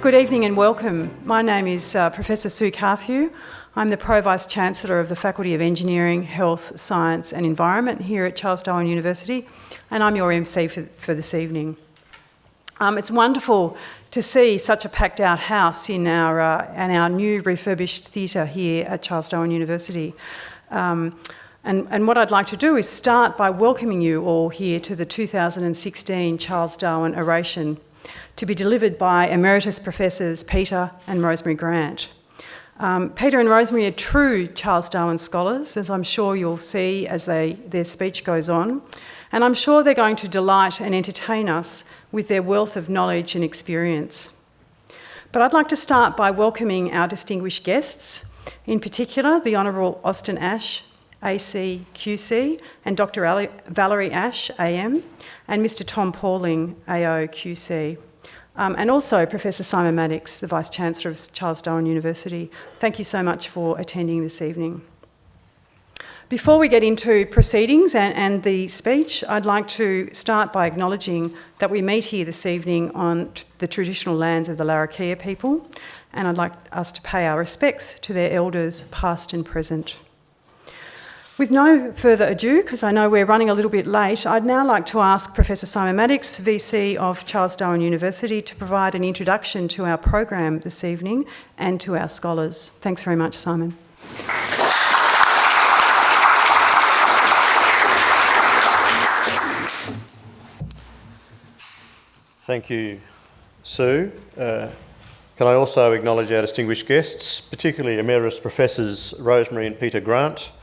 Good evening and welcome. My name is Professor Sue Carthew. I'm the Pro-Vice Chancellor of the Faculty of Engineering, Health, Science and Environment here at Charles Darwin University, and I'm your MC for this evening. It's wonderful to see such a packed out house in our new refurbished theatre here at Charles Darwin University. And what I'd like to do is start by welcoming you all here to the 2016 Charles Darwin Oration, to be delivered by Emeritus Professors Peter and Rosemary Grant. Peter and Rosemary are true Charles Darwin scholars, as I'm sure you'll see as their speech goes on, and I'm sure they're going to delight and entertain us with their wealth of knowledge and experience. But I'd like to start by welcoming our distinguished guests, in particular the Honourable Austin Ash, AC QC, and Dr. Valerie Ash, AM, and Mr. Tom Pauling, AO QC. And also Professor Simon Maddox, the Vice-Chancellor of Charles Darwin University. Thank you so much for attending this evening. Before we get into proceedings and the speech, I'd like to start by acknowledging that we meet here this evening on the traditional lands of the Larrakia people, and I'd like us to pay our respects to their elders, past and present. With no further ado, because I know we're running a little bit late, I'd now like to ask Professor Simon Maddox, VC of Charles Darwin University, to provide an introduction to our program this evening and to our scholars. Thanks very much, Simon. Thank you, Sue. Can I also acknowledge our distinguished guests, particularly Emeritus Professors Rosemary and Peter Grant,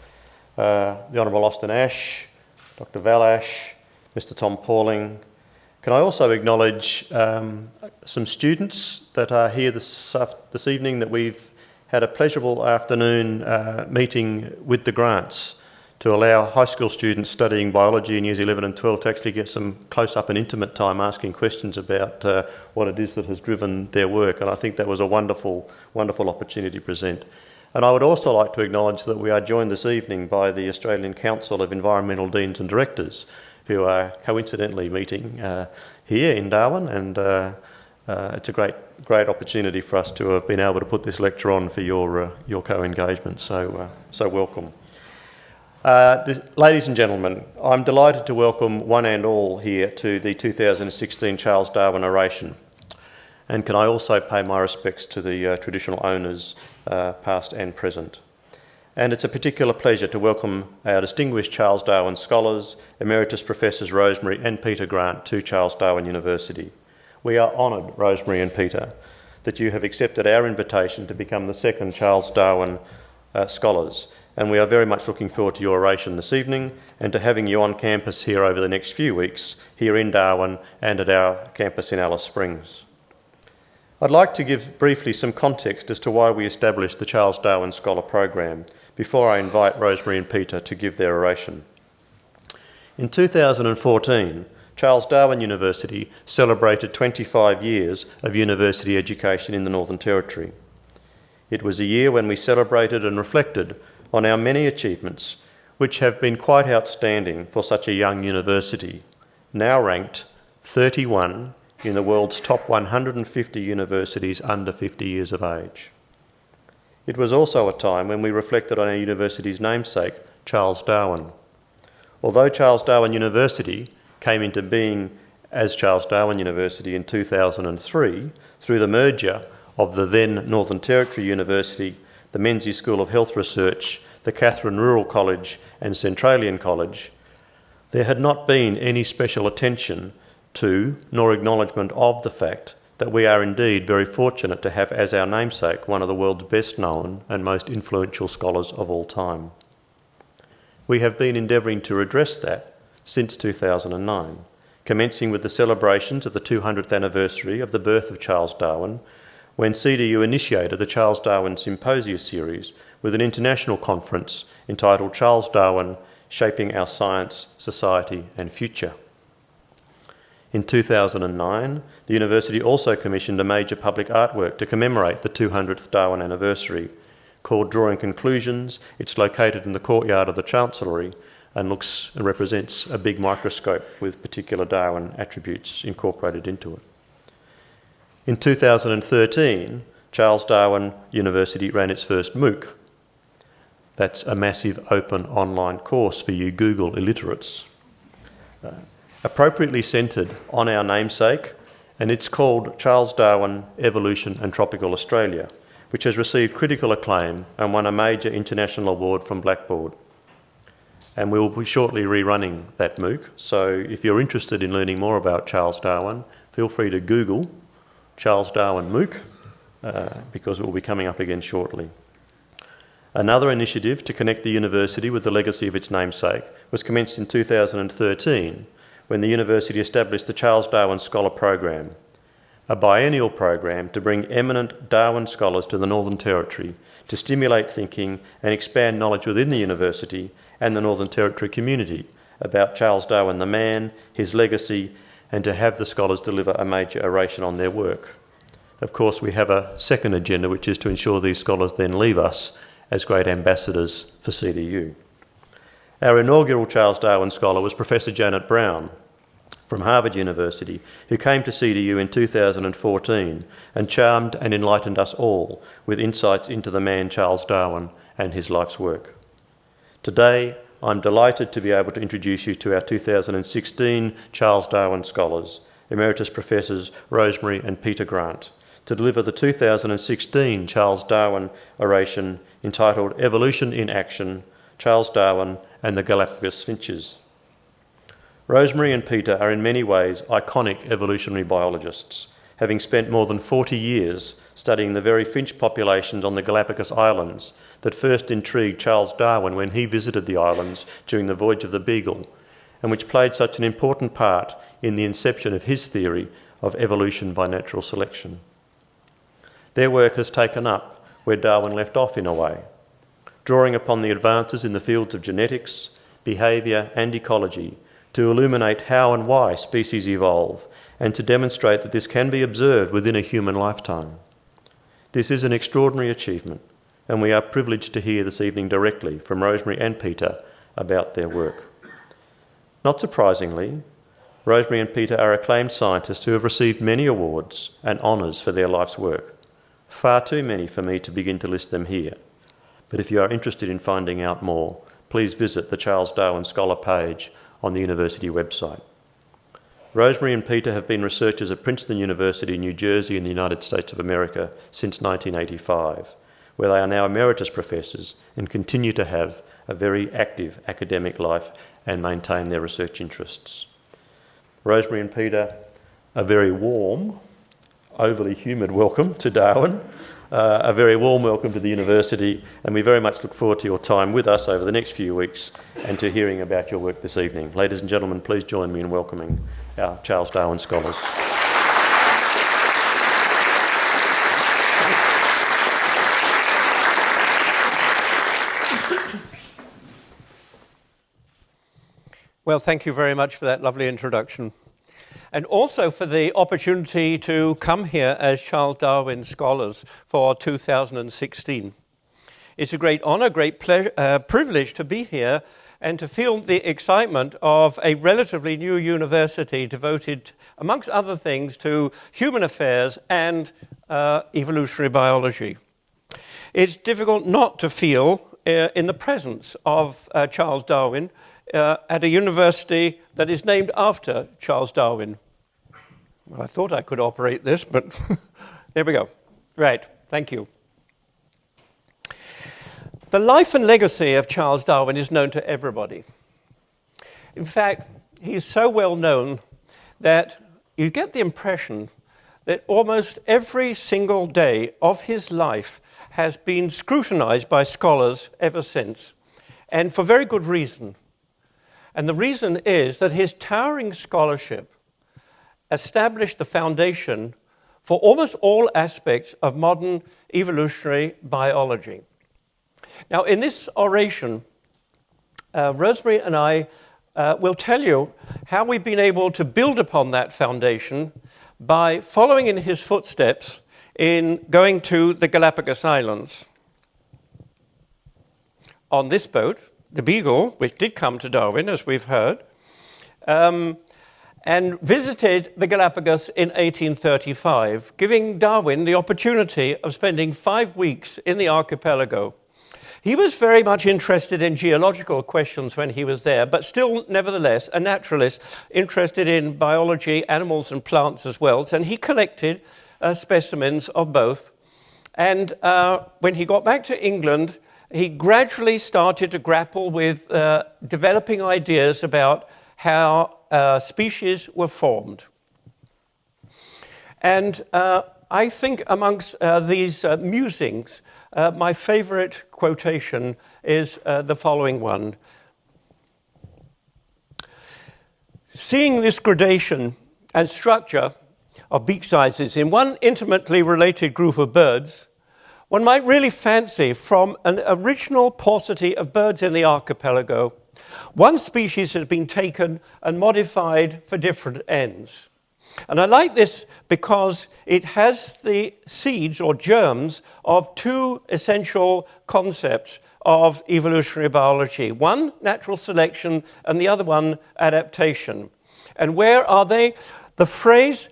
the Honourable Austin Ash, Dr. Val Ash, Mr. Tom Pauling. Can I also acknowledge some students that are here this evening that we've had a pleasurable afternoon meeting with the Grants to allow high school students studying biology in years 11 and 12 to actually get some close-up and intimate time asking questions about what it is that has driven their work. And I think that was a wonderful, wonderful opportunity to present. And I would also like to acknowledge that we are joined this evening by the Australian Council of Environmental Deans and Directors, who are coincidentally meeting here in Darwin, and it's a great opportunity for us to have been able to put this lecture on for your co-engagement. So welcome. Ladies and gentlemen, I'm delighted to welcome one and all here to the 2016 Charles Darwin Oration. And can I also pay my respects to the traditional owners, past and present. And it's a particular pleasure to welcome our distinguished Charles Darwin scholars, Emeritus Professors Rosemary and Peter Grant to Charles Darwin University. We are honoured, Rosemary and Peter, that you have accepted our invitation to become the second Charles Darwin scholars. And we are very much looking forward to your oration this evening and to having you on campus here over the next few weeks, here in Darwin and at our campus in Alice Springs. I'd like to give briefly some context as to why we established the Charles Darwin Scholar Program before I invite Rosemary and Peter to give their oration. In 2014, Charles Darwin University celebrated 25 years of university education in the Northern Territory. It was a year when we celebrated and reflected on our many achievements, which have been quite outstanding for such a young university, now ranked 31 in the world's top 150 universities under 50 years of age. It was also a time when we reflected on our university's namesake, Charles Darwin. Although Charles Darwin University came into being as Charles Darwin University in 2003 through the merger of the then Northern Territory University, the Menzies School of Health Research, the Katherine Rural College and Centralian College, there had not been any special attention to, nor acknowledgement of the fact that we are indeed very fortunate to have as our namesake one of the world's best known and most influential scholars of all time. We have been endeavouring to redress that since 2009, commencing with the celebrations of the 200th anniversary of the birth of Charles Darwin, when CDU initiated the Charles Darwin Symposia series with an international conference entitled Charles Darwin, Shaping Our Science, Society and Future. In 2009, the university also commissioned a major public artwork to commemorate the 200th Darwin anniversary, called Drawing Conclusions. It's located in the courtyard of the Chancellery and looks and represents a big microscope with particular Darwin attributes incorporated into it. In 2013, Charles Darwin University ran its first MOOC. That's a massive open online course for you Google illiterates. Appropriately centred on our namesake, and it's called Charles Darwin, Evolution and Tropical Australia, which has received critical acclaim and won a major international award from Blackboard. And we'll be shortly rerunning that MOOC, so if you're interested in learning more about Charles Darwin, feel free to Google Charles Darwin MOOC, because it will be coming up again shortly. Another initiative to connect the university with the legacy of its namesake was commenced in 2013, when the university established the Charles Darwin Scholar Program, a biennial program to bring eminent Darwin scholars to the Northern Territory to stimulate thinking and expand knowledge within the university and the Northern Territory community about Charles Darwin the man, his legacy, and to have the scholars deliver a major oration on their work. Of course, we have a second agenda, which is to ensure these scholars then leave us as great ambassadors for CDU. Our inaugural Charles Darwin scholar was Professor Janet Brown from Harvard University, who came to CDU in 2014 and charmed and enlightened us all with insights into the man Charles Darwin and his life's work. Today, I'm delighted to be able to introduce you to our 2016 Charles Darwin Scholars, Emeritus Professors Rosemary and Peter Grant, to deliver the 2016 Charles Darwin Oration entitled Evolution in Action, Charles Darwin and the Galápagos Finches. Rosemary and Peter are in many ways iconic evolutionary biologists, having spent more than 40 years studying the very finch populations on the Galápagos Islands that first intrigued Charles Darwin when he visited the islands during the voyage of the Beagle, and which played such an important part in the inception of his theory of evolution by natural selection. Their work has taken up where Darwin left off in a way, drawing upon the advances in the fields of genetics, behaviour and ecology to illuminate how and why species evolve and to demonstrate that this can be observed within a human lifetime. This is an extraordinary achievement, and we are privileged to hear this evening directly from Rosemary and Peter about their work. Not surprisingly, Rosemary and Peter are acclaimed scientists who have received many awards and honours for their life's work. Far too many for me to begin to list them here. But if you are interested in finding out more, please visit the Charles Darwin Scholar page on the university website. Rosemary and Peter have been researchers at Princeton University in New Jersey in the United States of America since 1985, where they are now emeritus professors and continue to have a very active academic life and maintain their research interests. Rosemary and Peter, a very warm, overly humid welcome to Darwin, a very warm welcome to the university, and we very much look forward to your time with us over the next few weeks and to hearing about your work this evening. Ladies and gentlemen, please join me in welcoming our Charles Darwin scholars. Well, thank you very much for that lovely introduction, and also for the opportunity to come here as Charles Darwin Scholars for 2016. It's a great honour, great privilege to be here and to feel the excitement of a relatively new university devoted, amongst other things, to human affairs and evolutionary biology. It's difficult not to feel in the presence of Charles Darwin at a university that is named after Charles Darwin. Well, I thought I could operate this, but there we go. Right, thank you. The life and legacy of Charles Darwin is known to everybody. In fact, he's so well known that you get the impression that almost every single day of his life has been scrutinized by scholars ever since, and for very good reason. And the reason is that his towering scholarship established the foundation for almost all aspects of modern evolutionary biology. Now, in this oration, Rosemary and I will tell you how we've been able to build upon that foundation by following in his footsteps in going to the Galápagos Islands. On this boat, the Beagle, which did come to Darwin, as we've heard, and visited the Galápagos in 1835, giving Darwin the opportunity of spending 5 weeks in the archipelago. He was very much interested in geological questions when he was there, but still, nevertheless, a naturalist interested in biology, animals and plants as well, and he collected specimens of both. And when he got back to England, he gradually started to grapple with developing ideas about how species were formed. And I think amongst these musings, my favorite quotation is the following one. Seeing this gradation and structure of beak sizes in one intimately related group of birds, one might really fancy from an original paucity of birds in the archipelago, one species has been taken and modified for different ends. And I like this because it has the seeds or germs of two essential concepts of evolutionary biology. One, natural selection, and the other one, adaptation. And where are they? The phrase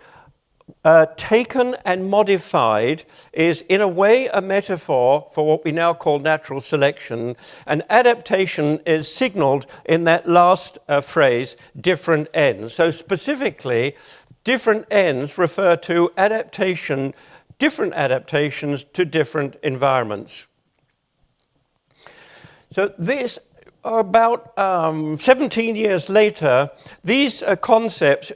taken and modified is in a way a metaphor for what we now call natural selection, and adaptation is signaled in that last phrase, different ends. So specifically, different ends refer to adaptation, different adaptations to different environments. So this, about 17 years later, these concepts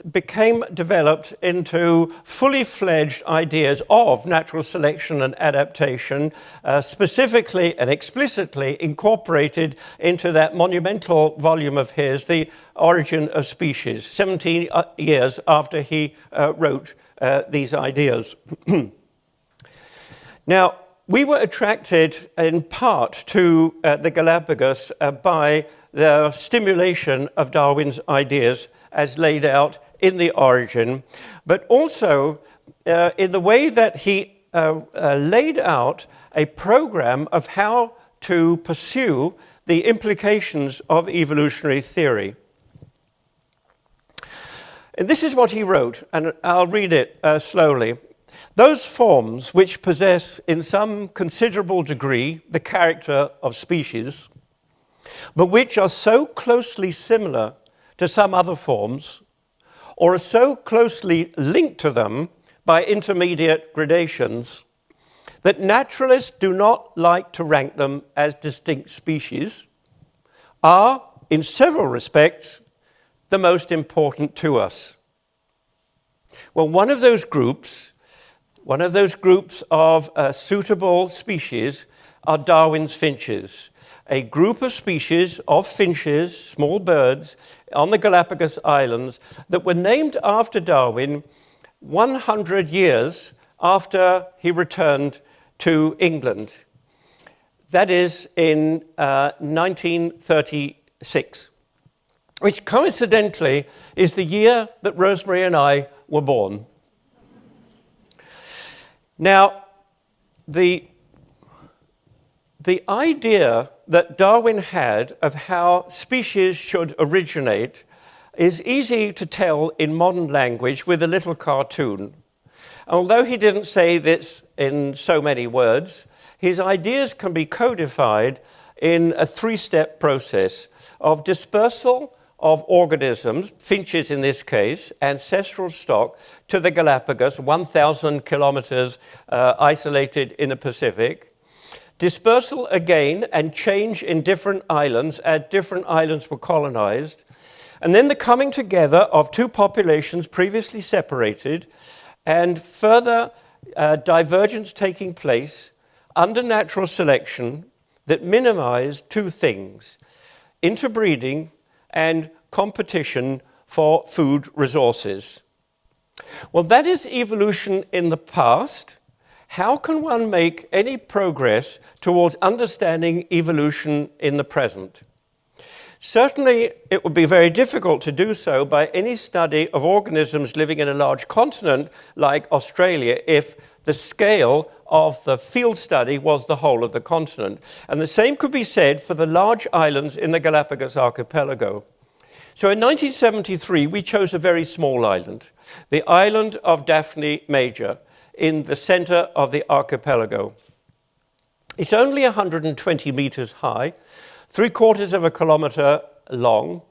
became developed into fully fledged ideas of natural selection and adaptation, specifically and explicitly incorporated into that monumental volume of his, The Origin of Species, 17 years after he wrote these ideas. Now, we were attracted in part to the Galápagos by the stimulation of Darwin's ideas as laid out in The Origin, but also in the way that he laid out a program of how to pursue the implications of evolutionary theory. And this is what he wrote, and I'll read it slowly. Those forms which possess in some considerable degree the character of species, but which are so closely similar to some other forms, or are so closely linked to them by intermediate gradations, that naturalists do not like to rank them as distinct species, are, in several respects, the most important to us. Well, one of those groups of suitable species are Darwin's finches, a group of species of finches, small birds, on the Galápagos Islands that were named after Darwin 100 years after he returned to England. That is in 1936, which coincidentally is the year that Rosemary and I were born. Now, the idea that Darwin had of how species should originate is easy to tell in modern language with a little cartoon. Although he didn't say this in so many words, his ideas can be codified in a three-step process of dispersal of organisms, finches in this case, ancestral stock, to the Galápagos, 1,000 kilometers isolated in the Pacific. Dispersal again and change in different islands as different islands were colonized. And then the coming together of two populations previously separated and further divergence taking place under natural selection that minimized two things: interbreeding and competition for food resources. Well, that is evolution in the past. How can one make any progress towards understanding evolution in the present? Certainly, it would be very difficult to do so by any study of organisms living in a large continent like Australia if the scale of the field study was the whole of the continent. And the same could be said for the large islands in the Galápagos archipelago. So in 1973, we chose a very small island, the island of Daphne Major, in the center of the archipelago. It's only 120 meters high, 3/4 of a kilometer long,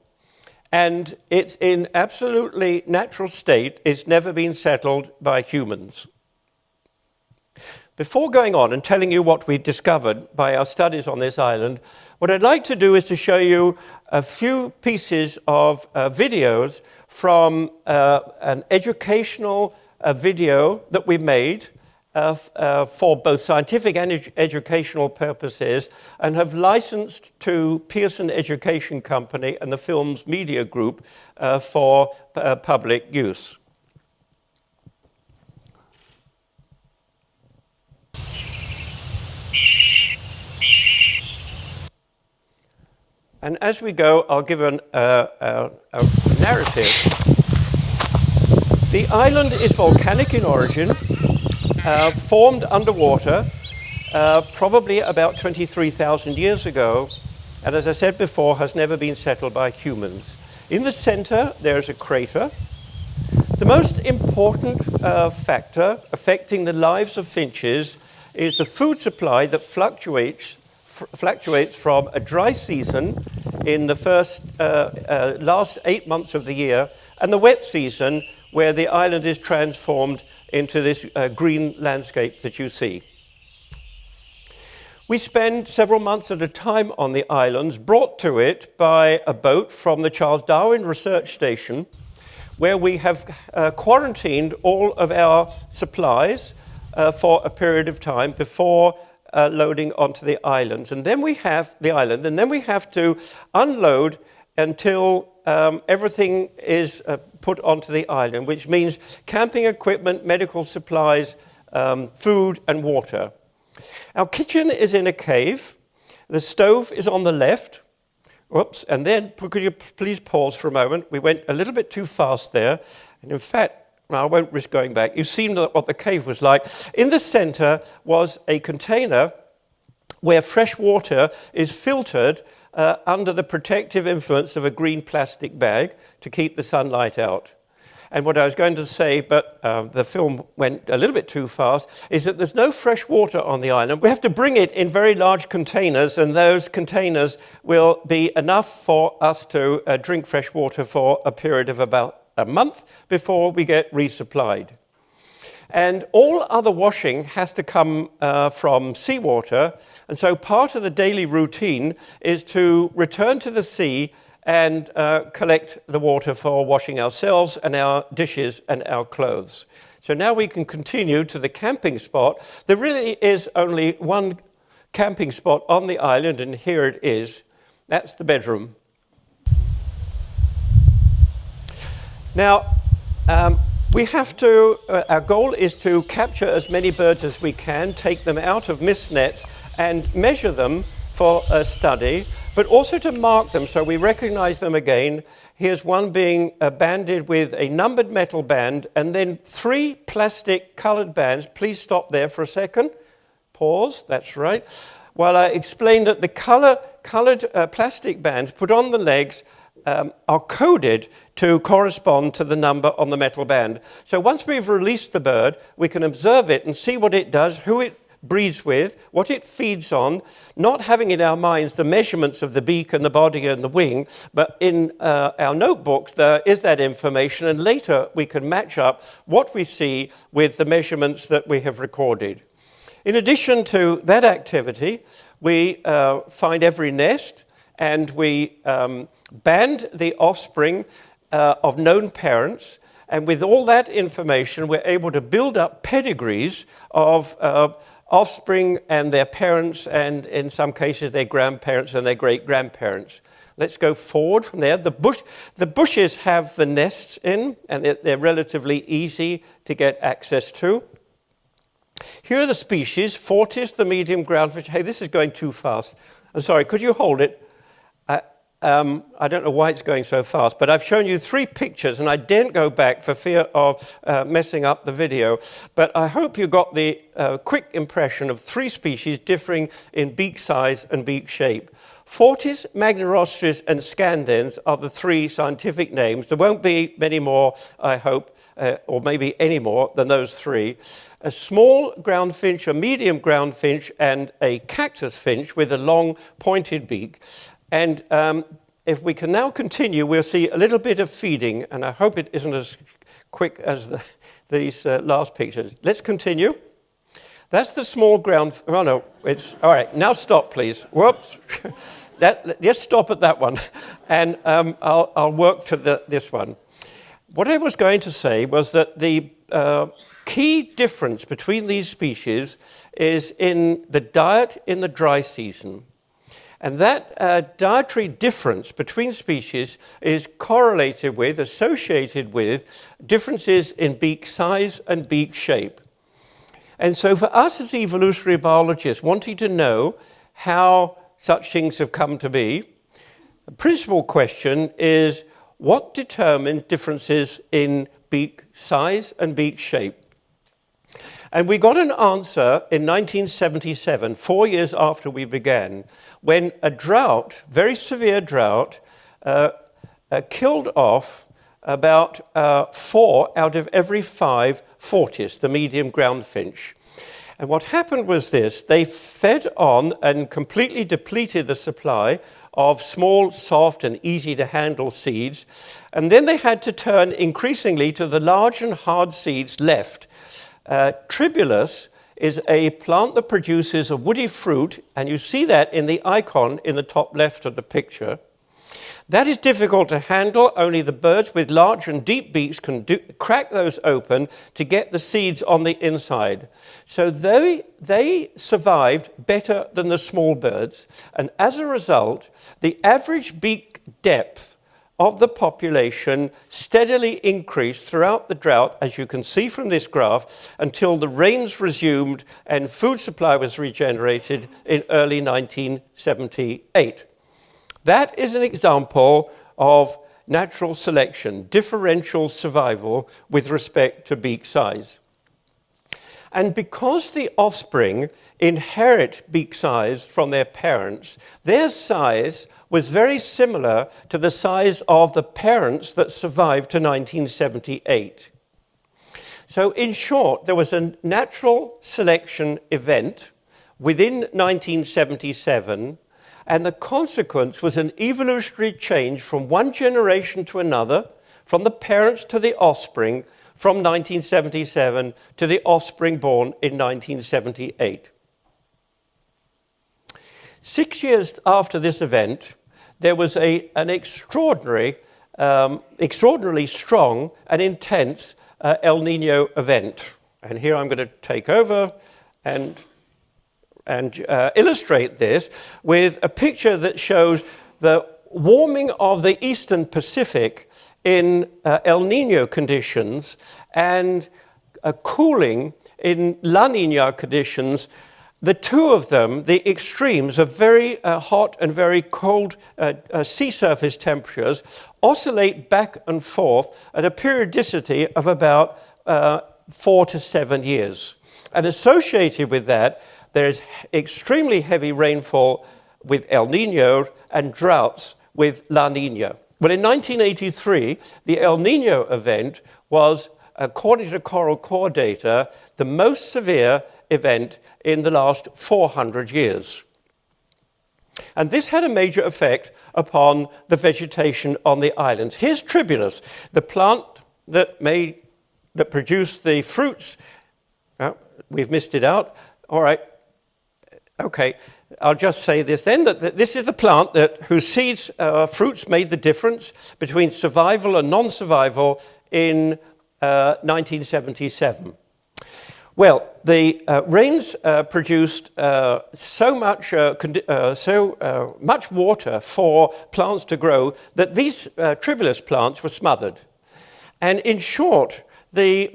and it's in absolutely natural state. It's never been settled by humans. Before going on and telling you what we discovered by our studies on this island, what I'd like to do is to show you a few pieces of videos from an educational video that we made for both scientific and educational purposes, and have licensed to Pearson Education Company and the Films Media Group for public use. And as we go, I'll give a narrative. The island is volcanic in origin, formed underwater, probably about 23,000 years ago, and as I said before, has never been settled by humans. In the center, there's a crater. The most important factor affecting the lives of finches is the food supply that fluctuates from a dry season in the last 8 months of the year, and the wet season where the island is transformed into this green landscape that you see. We spend several months at a time on the islands, brought to it by a boat from the Charles Darwin Research Station, where we have quarantined all of our supplies for a period of time before loading onto the islands. And then we have to unload until everything is put onto the island, which means camping equipment, medical supplies, food and water. Our kitchen is in a cave. The stove is on the left. Whoops, and then could you please pause for a moment? We went a little bit too fast there. And in fact, I won't risk going back. You've seen what the cave was like. In the center was a container where fresh water is filtered under the protective influence of a green plastic bag to keep the sunlight out. And what I was going to say, but the film went a little bit too fast, is that there's no fresh water on the island. We have to bring it in very large containers, and those containers will be enough for us to drink fresh water for a period of about a month before we get resupplied. And all other washing has to come from seawater, and so part of the daily routine is to return to the sea and collect the water for washing ourselves and our dishes and our clothes. So now we can continue to the camping spot. There really is only one camping spot on the island, and here it is. That's the bedroom. Now, we have to, our goal is to capture as many birds as we can, take them out of mist nets and measure them for a study, but also to mark them so we recognize them again. Here's one being banded with a numbered metal band, and then 3 plastic colored bands. Please stop there for a second. Pause, that's right. While I explain that the colored plastic bands put on the legs are coded to correspond to the number on the metal band. So once we've released the bird, we can observe it and see what it does, who it breeds with, what it feeds on, not having in our minds the measurements of the beak and the body and the wing, but in our notebooks there is that information, and later we can match up what we see with the measurements that we have recorded. In addition to that activity, we find every nest, and we band the offspring of known parents, and with all that information we're able to build up pedigrees of offspring and their parents, and in some cases their grandparents and their great-grandparents. Let's go forward from there. The bushes have the nests in, and they're relatively easy to get access to. Here are the species. Fortis, the medium groundfish. Hey, this is going too fast. I'm sorry, could you hold it? I don't know why it's going so fast, but I've shown you 3 pictures, and I didn't go back for fear of messing up the video. But I hope you got the quick impression of 3 species differing in beak size and beak shape. Fortis, Magnerostris, and Scandens are the three scientific names. There won't be many more, I hope, or maybe any more than those three. A small ground finch, a medium ground finch, and a cactus finch with a long pointed beak. And if we can now continue, we'll see a little bit of feeding, and I hope it isn't as quick as these last pictures. Let's continue. That's the small ground. Oh no, it's all right. Now stop, please. Whoops. Just stop at that one, and I'll work to this one. What I was going to say was that the key difference between these species is in the diet in the dry season. And that dietary difference between species is correlated with, associated with, differences in beak size and beak shape. And so for us as evolutionary biologists wanting to know how such things have come to be, the principal question is, what determines differences in beak size and beak shape? And we got an answer in 1977, 4 years after we began, when a drought, very severe drought, killed off about 4 out of every 5 Fortis, the medium ground finch. And what happened was this: they fed on and completely depleted the supply of small, soft, and easy-to-handle seeds. And then they had to turn increasingly to the large and hard seeds left. Tribulus is a plant that produces a woody fruit, and you see that in the icon in the top left of the picture. That is difficult to handle. Only the birds with large and deep beaks can crack those open to get the seeds on the inside. So they survived better than the small birds, and as a result, the average beak depth of the population steadily increased throughout the drought, as you can see from this graph, until the rains resumed and food supply was regenerated in early 1978. That is an example of natural selection, differential survival with respect to beak size. And because the offspring inherit beak size from their parents, their size was very similar to the size of the parents that survived to 1978. So in short, there was a natural selection event within 1977, and the consequence was an evolutionary change from one generation to another, from the parents to the offspring, from 1977 to the offspring born in 1978. 6 years after this event, there was an extraordinarily strong and intense El Nino event. And here I'm going to take over and illustrate this with a picture that shows the warming of the eastern Pacific in El Nino conditions and a cooling in La Nina conditions. The two of them, the extremes of very hot and very cold sea surface temperatures, oscillate back and forth at a periodicity of about 4 to 7 years. And associated with that, there is extremely heavy rainfall with El Nino and droughts with La Nina. Well, in 1983, the El Nino event was, according to Coral Core data, the most severe event in the last 400 years. And this had a major effect upon the vegetation on the islands. Here's Tribulus, the plant that produced the fruits. Oh, we've missed it out. All right. Okay. I'll just say this then, that this is the plant whose seeds, fruits made the difference between survival and non-survival in 1977. Well, the rains produced so much water for plants to grow that these Tribulus plants were smothered. And in short, the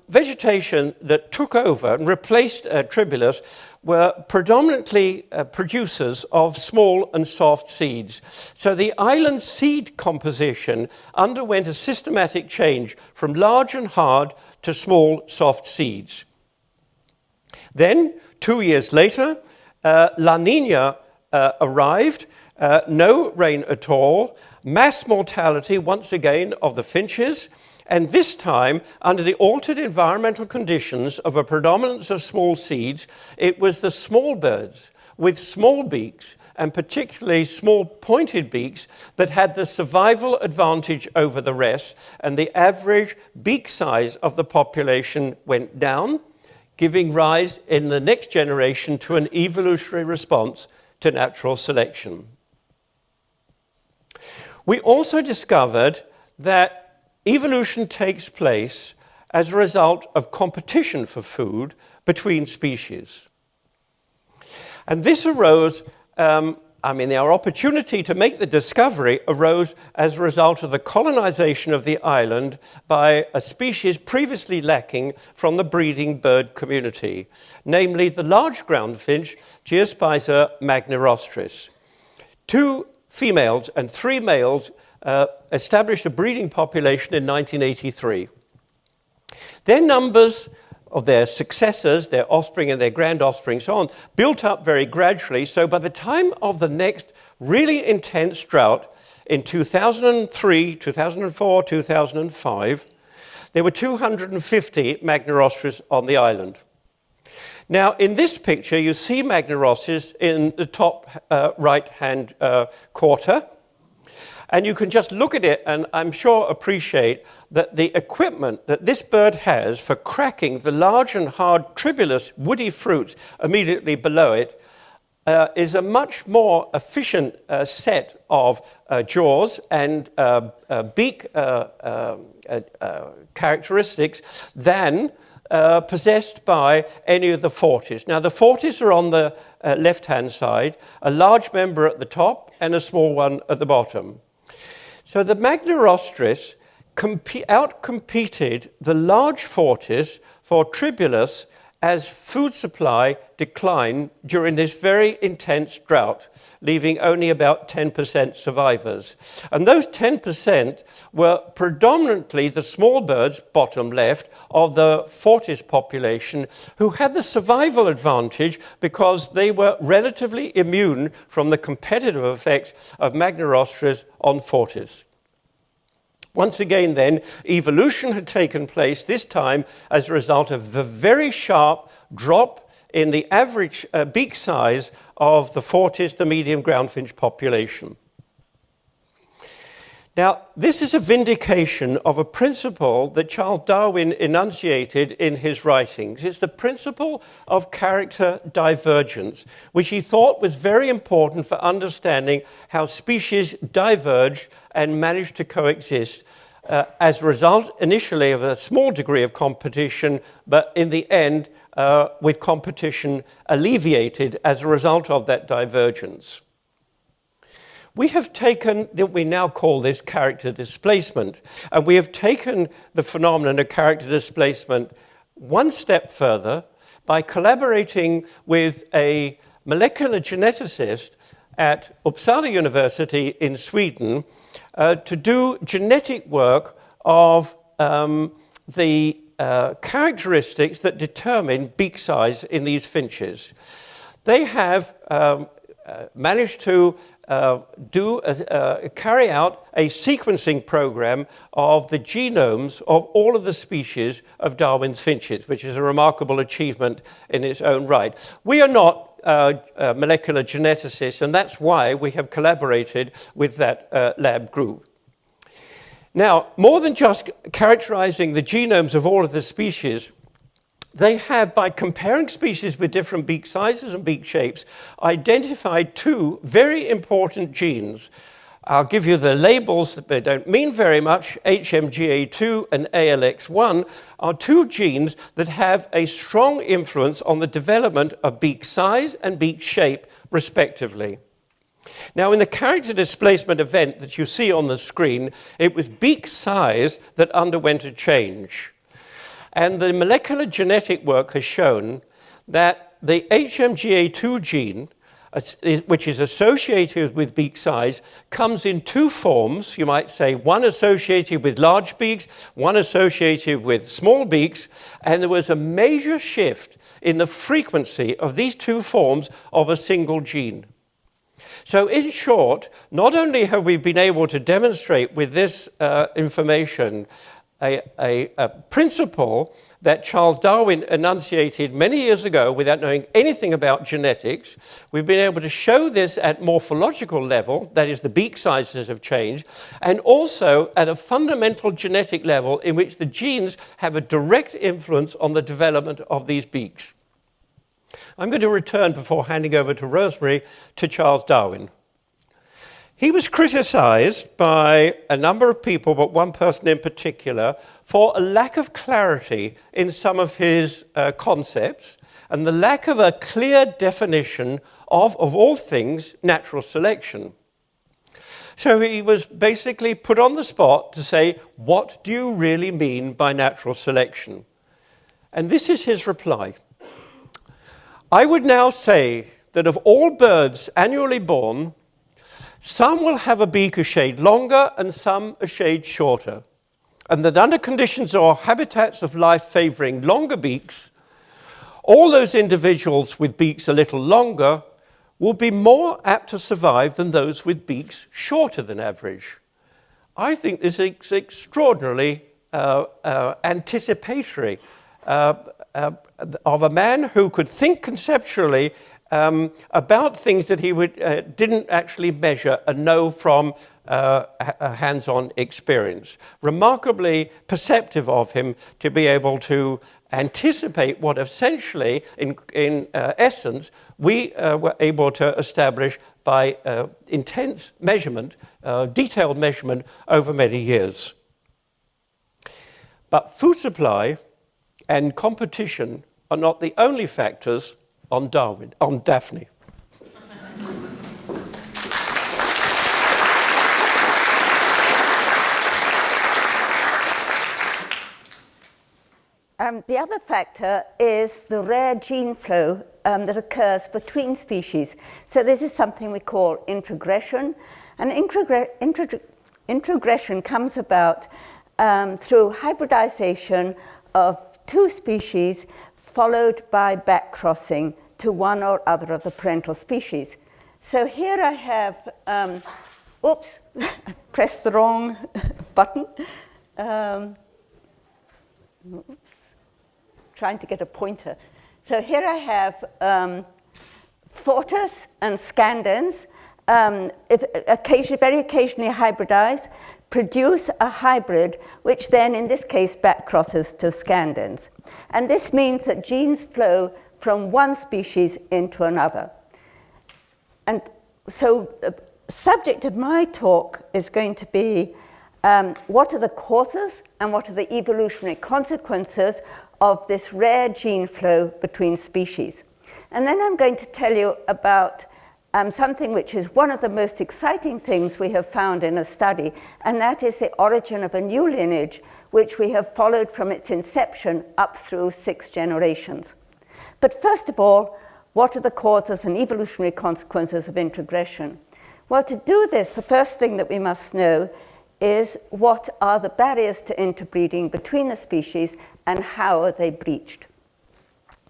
vegetation that took over and replaced Tribulus were predominantly producers of small and soft seeds. So the island seed composition underwent a systematic change from large and hard to small, soft seeds. Then, 2 years later, La Nina arrived, no rain at all, mass mortality once again of the finches, and this time, under the altered environmental conditions of a predominance of small seeds, it was the small birds with small beaks, and particularly small pointed beaks, that had the survival advantage over the rest, and the average beak size of the population went down, giving rise in the next generation to an evolutionary response to natural selection. We also discovered that evolution takes place as a result of competition for food between species. And this arose, our opportunity to make the discovery arose as a result of the colonization of the island by a species previously lacking from the breeding bird community, namely the large ground finch, Geospiza magnirostrus. 2 females and 3 males established a breeding population in 1983. Their numbers of their successors, their offspring and their grand offspring, so on, built up very gradually. So by the time of the next really intense drought in 2003, 2004, 2005, there were 250 magnirostrus on the island. Now, in this picture, you see magnirostrus in the top right-hand quarter. And you can just look at it and I'm sure appreciate that the equipment that this bird has for cracking the large and hard tribulus woody fruits immediately below it is a much more efficient set of jaws and beak characteristics than possessed by any of the fortis. Now, the fortis are on the left-hand side, a large member at the top and a small one at the bottom. So the magnirostrus outcompeted the large fortis for tribulus as food supply declined during this very intense drought, leaving only about 10% survivors. And those 10% were predominantly the small birds, bottom left, of the fortis population, who had the survival advantage because they were relatively immune from the competitive effects of magnirostrus on fortis. Once again, then, evolution had taken place, this time as a result of the very sharp drop in the average beak size of the fortis, the medium groundfinch population. Now, this is a vindication of a principle that Charles Darwin enunciated in his writings. It's the principle of character divergence, which he thought was very important for understanding how species diverge and manage to coexist as a result, initially, of a small degree of competition, but in the end, with competition alleviated as a result of that divergence. We have taken, we now call this character displacement, and we have taken the phenomenon of character displacement one step further by collaborating with a molecular geneticist at Uppsala University in Sweden to do genetic work of the characteristics that determine beak size in these finches. They have managed to carry out a sequencing program of the genomes of all of the species of Darwin's finches, which is a remarkable achievement in its own right. We are not molecular geneticists, and that's why we have collaborated with that lab group. Now, more than just characterizing the genomes of all of the species, they have, by comparing species with different beak sizes and beak shapes, identified 2 very important genes. I'll give you the labels, they don't mean very much. HMGA2 and ALX1 are 2 genes that have a strong influence on the development of beak size and beak shape, respectively. Now, in the character displacement event that you see on the screen, it was beak size that underwent a change. And the molecular genetic work has shown that the HMGA2 gene, which is associated with beak size, comes in 2 forms. You might say one associated with large beaks, one associated with small beaks, and there was a major shift in the frequency of these 2 forms of a single gene. So in short, not only have we been able to demonstrate with this information a principle that Charles Darwin enunciated many years ago without knowing anything about genetics. We've been able to show this at morphological level, that is, the beak sizes have changed, and also at a fundamental genetic level in which the genes have a direct influence on the development of these beaks. I'm going to return, before handing over to Rosemary, to Charles Darwin. He was criticized by a number of people, but one person in particular, for a lack of clarity in some of his concepts and the lack of a clear definition of all things, natural selection. So he was basically put on the spot to say, what do you really mean by natural selection? And this is his reply. I would now say that of all birds annually born, some will have a beak a shade longer and some a shade shorter, and that under conditions or habitats of life favoring longer beaks, all those individuals with beaks a little longer will be more apt to survive than those with beaks shorter than average. I think this is extraordinarily anticipatory of a man who could think conceptually about things that he didn't actually measure and know from a hands-on experience. Remarkably perceptive of him to be able to anticipate what essentially, in essence, we were able to establish by intense measurement, detailed measurement over many years. But food supply and competition are not the only factors on Daphne. The other factor is the rare gene flow that occurs between species. So this is something we call introgression. And introgression comes about through hybridization of two species followed by backcrossing to one or other of the parental species. So here I have, oops, I pressed the wrong button. Oops, trying to get a pointer. So here I have Fortis and Scandens, very occasionally hybridize, produce a hybrid, which then in this case backcrosses to Scandens. And this means that genes flow from one species into another. And so the subject of my talk is going to be what are the causes and what are the evolutionary consequences of this rare gene flow between species. And then I'm going to tell you about something which is one of the most exciting things we have found in a study, and that is the origin of a new lineage which we have followed from its inception up through 6 generations. But first of all, what are the causes and evolutionary consequences of introgression? Well, to do this, the first thing that we must know is what are the barriers to interbreeding between the species and how are they breached.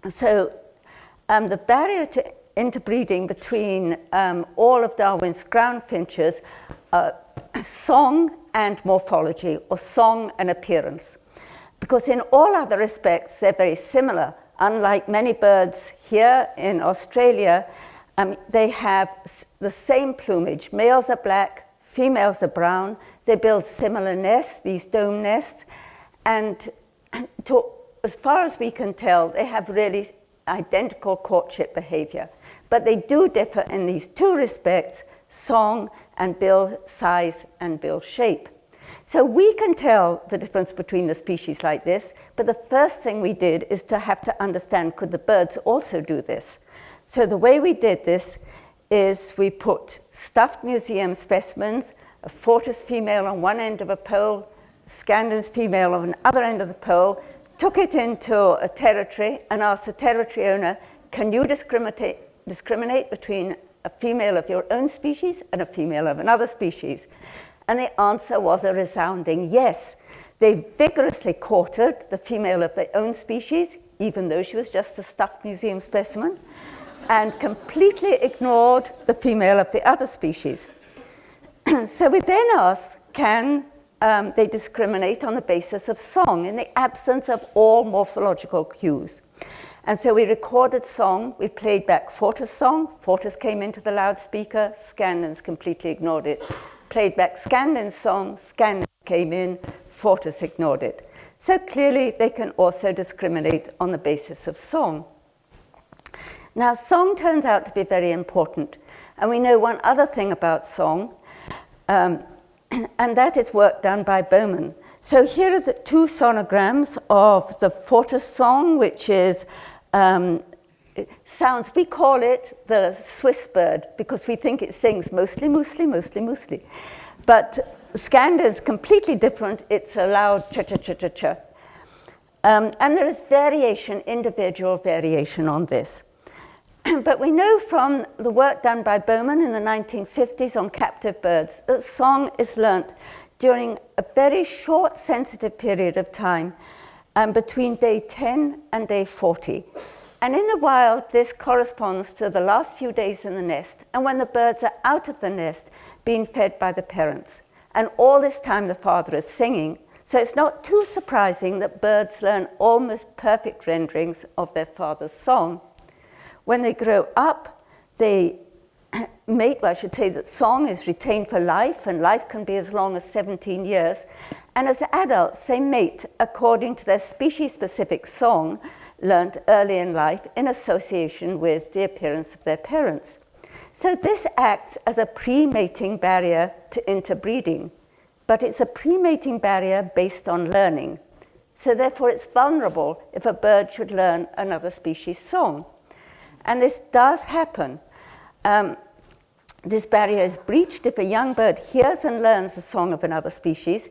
So the barrier to interbreeding between all of Darwin's ground finches are song and morphology, or song and appearance. Because in all other respects, they're very similar. Unlike many birds here in Australia, they have the same plumage. Males are black, females are brown. They build similar nests, these dome nests. And as far as we can tell, they have really identical courtship behavior. But they do differ in these 2 respects, song and bill size and bill shape. So we can tell the difference between the species like this, but the first thing we did is to have to understand, could the birds also do this? So the way we did this is we put stuffed museum specimens, a Fortis female on one end of a pole, Scandens female on the other end of the pole, took it into a territory and asked the territory owner, can you discriminate between a female of your own species and a female of another species? And the answer was a resounding yes. They vigorously courted the female of their own species, even though she was just a stuffed museum specimen. and completely ignored the female of the other species. So we then asked, can they discriminate on the basis of song in the absence of all morphological cues? And so we recorded song, we played back Fortis song, Fortis came into the loudspeaker, Scandens completely ignored it. Played back Scandens song, Scandens came in, Fortis ignored it. So clearly they can also discriminate on the basis of song. Now song turns out to be very important, and we know one other thing about song, and that is work done by Bowman. So here are the two sonograms of the Fortis song, which is sounds, we call it the Swiss bird because we think it sings mostly, mostly, mostly, mostly. But Scandens completely different, it's a loud cha-cha-cha-cha-cha. And there is variation, individual variation on this. But we know from the work done by Bowman in the 1950s on captive birds that song is learnt during a very short sensitive period of time between day 10 and day 40. And in the wild, this corresponds to the last few days in the nest and when the birds are out of the nest being fed by the parents. And all this time the father is singing. So it's not too surprising that birds learn almost perfect renderings of their father's song. When they grow up, they mate, well, I should say that song is retained for life, and life can be as long as 17 years. And as adults, they mate according to their species-specific song, learnt early in life in association with the appearance of their parents. So this acts as a pre-mating barrier to interbreeding, but it's a pre-mating barrier based on learning. So therefore, it's vulnerable if a bird should learn another species' song. And this does happen. This barrier is breached if a young bird hears and learns the song of another species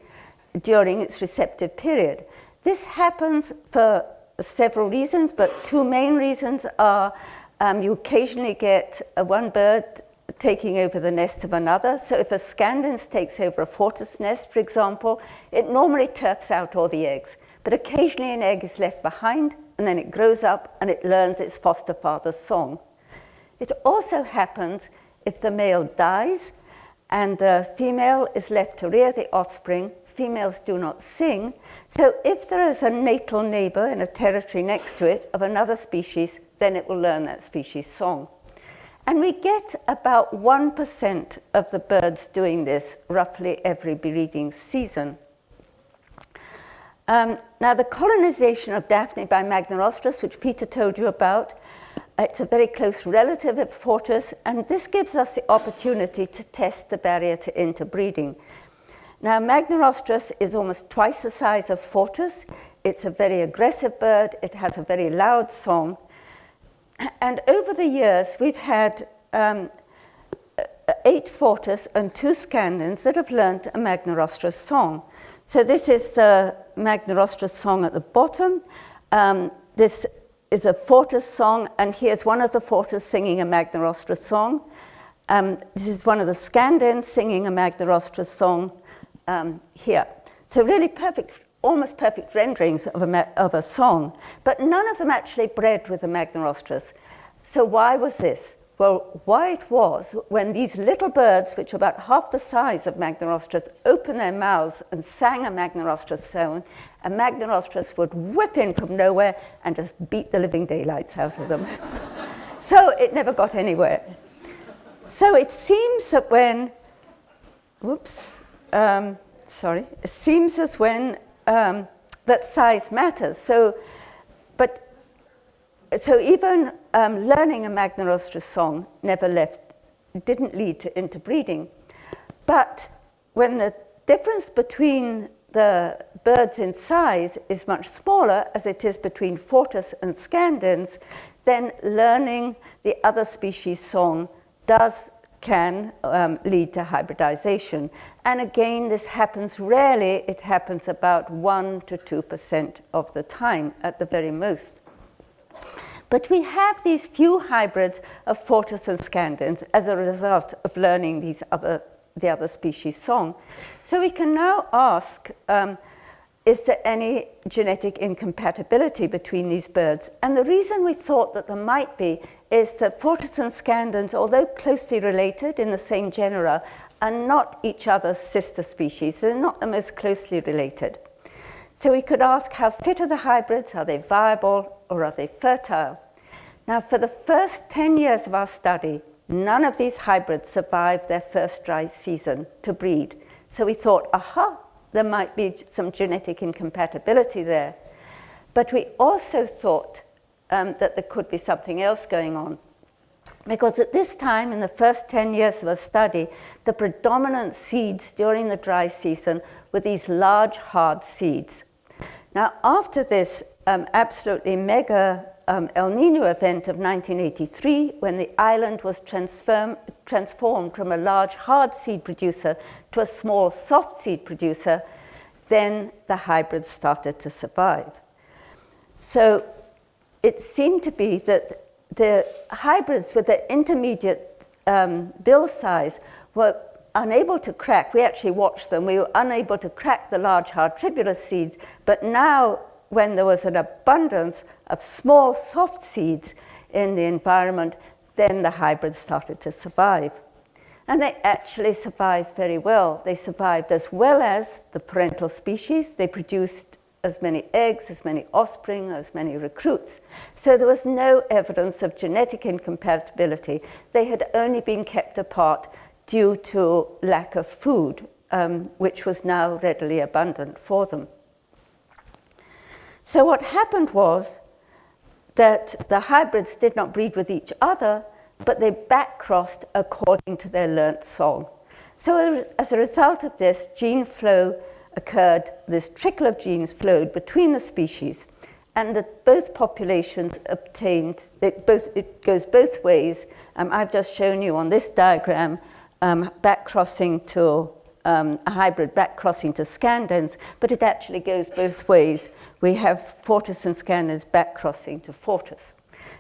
during its receptive period. This happens for several reasons, but two main reasons are you occasionally get one bird taking over the nest of another. So if a Scandens takes over a Fortis nest, for example, it normally turfs out all the eggs. But occasionally an egg is left behind, and then it grows up and it learns its foster father's song. It also happens if the male dies and the female is left to rear the offspring. Females do not sing. So if there is a natal neighbor in a territory next to it of another species, then it will learn that species' song. And we get about 1% of the birds doing this roughly every breeding season. Now, the colonisation of Daphne by Magnorostris, which Peter told you about, it's a very close relative of Fortis, and this gives us the opportunity to test the barrier to interbreeding. Now, Magnorostris is almost twice the size of Fortis. It's a very aggressive bird. It has a very loud song. And over the years, we've had 8 Fortis and 2 Scandens that have learnt a Magnorostris song. So this is the Magnorostris song at the bottom. This is a Fortis song, and here's one of the Fortis singing a Magnorostris song. This is one of the Scandens singing a Magnorostris song here. So really perfect, almost perfect renderings of a song, but none of them actually bred with a Magnorostris. So why was this? Well, why it was when these little birds, which are about half the size of Magnorostris, opened their mouths and sang a Magnorostris song, a Magnorostris would whip in from nowhere and just beat the living daylights out of them. So it never got anywhere. So it seems that when, it seems as when that size matters. So even learning a Magnorostris song didn't lead to interbreeding. But when the difference between the birds in size is much smaller, as it is between Fortis and Scandens, then learning the other species' song can lead to hybridization. And again, this happens rarely. It happens about 1 to 2% of the time at the very most. But we have these few hybrids of Fortis and Scandens as a result of learning the other species' song. So we can now ask, is there any genetic incompatibility between these birds? And the reason we thought that there might be is that Fortis and Scandens, although closely related in the same genera, are not each other's sister species. They're not the most closely related. So we could ask, how fit are the hybrids? Are they viable or are they fertile? Now, for the first 10 years of our study, none of these hybrids survived their first dry season to breed. So we thought, aha, there might be some genetic incompatibility there. But we also thought that there could be something else going on. Because at this time, in the first 10 years of a study, the predominant seeds during the dry season were these large, hard seeds. Now, after this absolutely mega El Nino event of 1983, when the island was transformed from a large, hard seed producer to a small, soft seed producer, then the hybrids started to survive. So it seemed to be that the hybrids with the intermediate bill size were unable to crack. We actually watched them. We were unable to crack the large, hard tribulus seeds. But now, when there was an abundance of small, soft seeds in the environment, then the hybrids started to survive. And they actually survived very well. They survived as well as the parental species. They produced as many eggs, as many offspring, as many recruits. So there was no evidence of genetic incompatibility. They had only been kept apart due to lack of food, which was now readily abundant for them. So what happened was that the hybrids did not breed with each other, but they back-crossed according to their learnt song. So as a result of this, gene flow occurred, this trickle of genes flowed between the species, and that both populations obtained, it goes both ways. I've just shown you on this diagram back-crossing to a hybrid back-crossing to Scandens, but it actually goes both ways. We have Fortis and Scandens back-crossing to Fortis.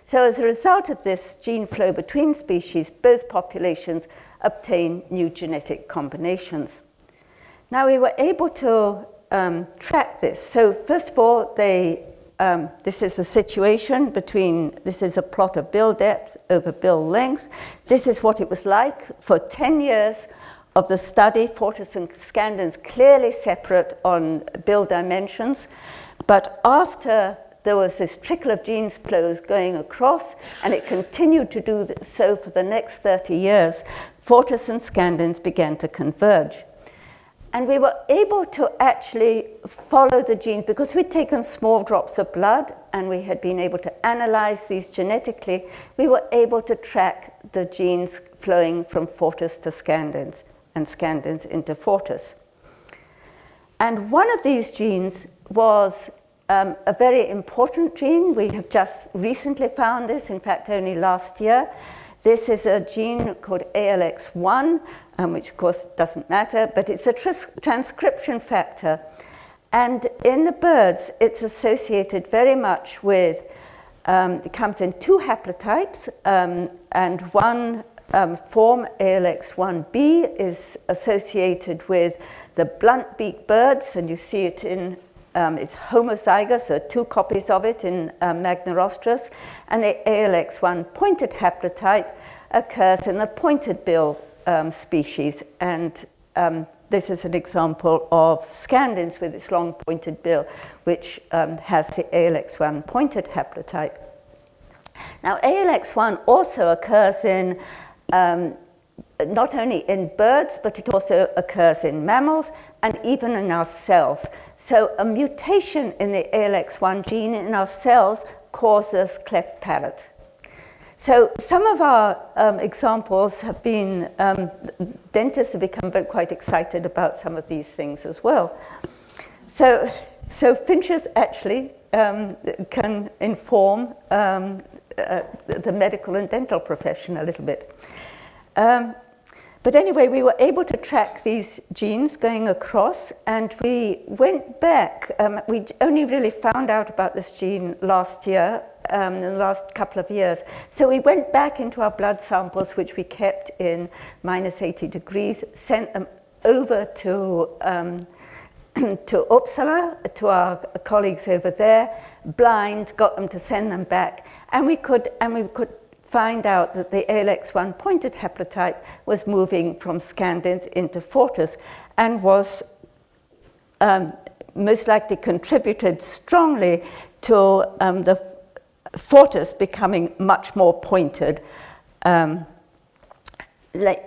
So as a result of this gene flow between species, both populations obtain new genetic combinations. Now, we were able to track this. So first of all, this is the situation between, this is a plot of bill depth over bill length. This is what it was like for 10 years of the study. Fortis and Scandens clearly separate on bill dimensions. But after there was this trickle of genes flows going across, and it continued to do so for the next 30 years, Fortis and Scandens began to converge. And we were able to actually follow the genes because we'd taken small drops of blood and we had been able to analyze these genetically. We were able to track the genes flowing from Fortis to Scandens and Scandens into Fortis. And one of these genes was a very important gene. We have just recently found this, in fact, only last year. This is a gene called ALX1, which of course doesn't matter, but it's a transcription factor. And in the birds, it's associated very much with, it comes in two haplotypes, and one form, ALX1b, is associated with the blunt-beaked birds, and you see it in it's homozygous, so 2 copies of it in Magnarostrus, and the ALX1 pointed haplotype occurs in the pointed bill species, and this is an example of Scandens with its long pointed bill, which has the ALX1 pointed haplotype. Now, ALX1 also occurs in not only in birds, but it also occurs in mammals and even in ourselves. So a mutation in the ALX1 gene in ourselves causes cleft palate. So some of our examples have been, dentists have become quite excited about some of these things as well. So Finches actually can inform the medical and dental profession a little bit. But anyway, we were able to track these genes going across, and we went back. We only really found out about this gene last year, in the last couple of years. So we went back into our blood samples, which we kept in -80 degrees, sent them over to Uppsala, to our colleagues over there, blind, got them to send them back, and we could find out that the ALX1 pointed haplotype was moving from scandens into fortis and was most likely contributed strongly to the fortis becoming much more pointed.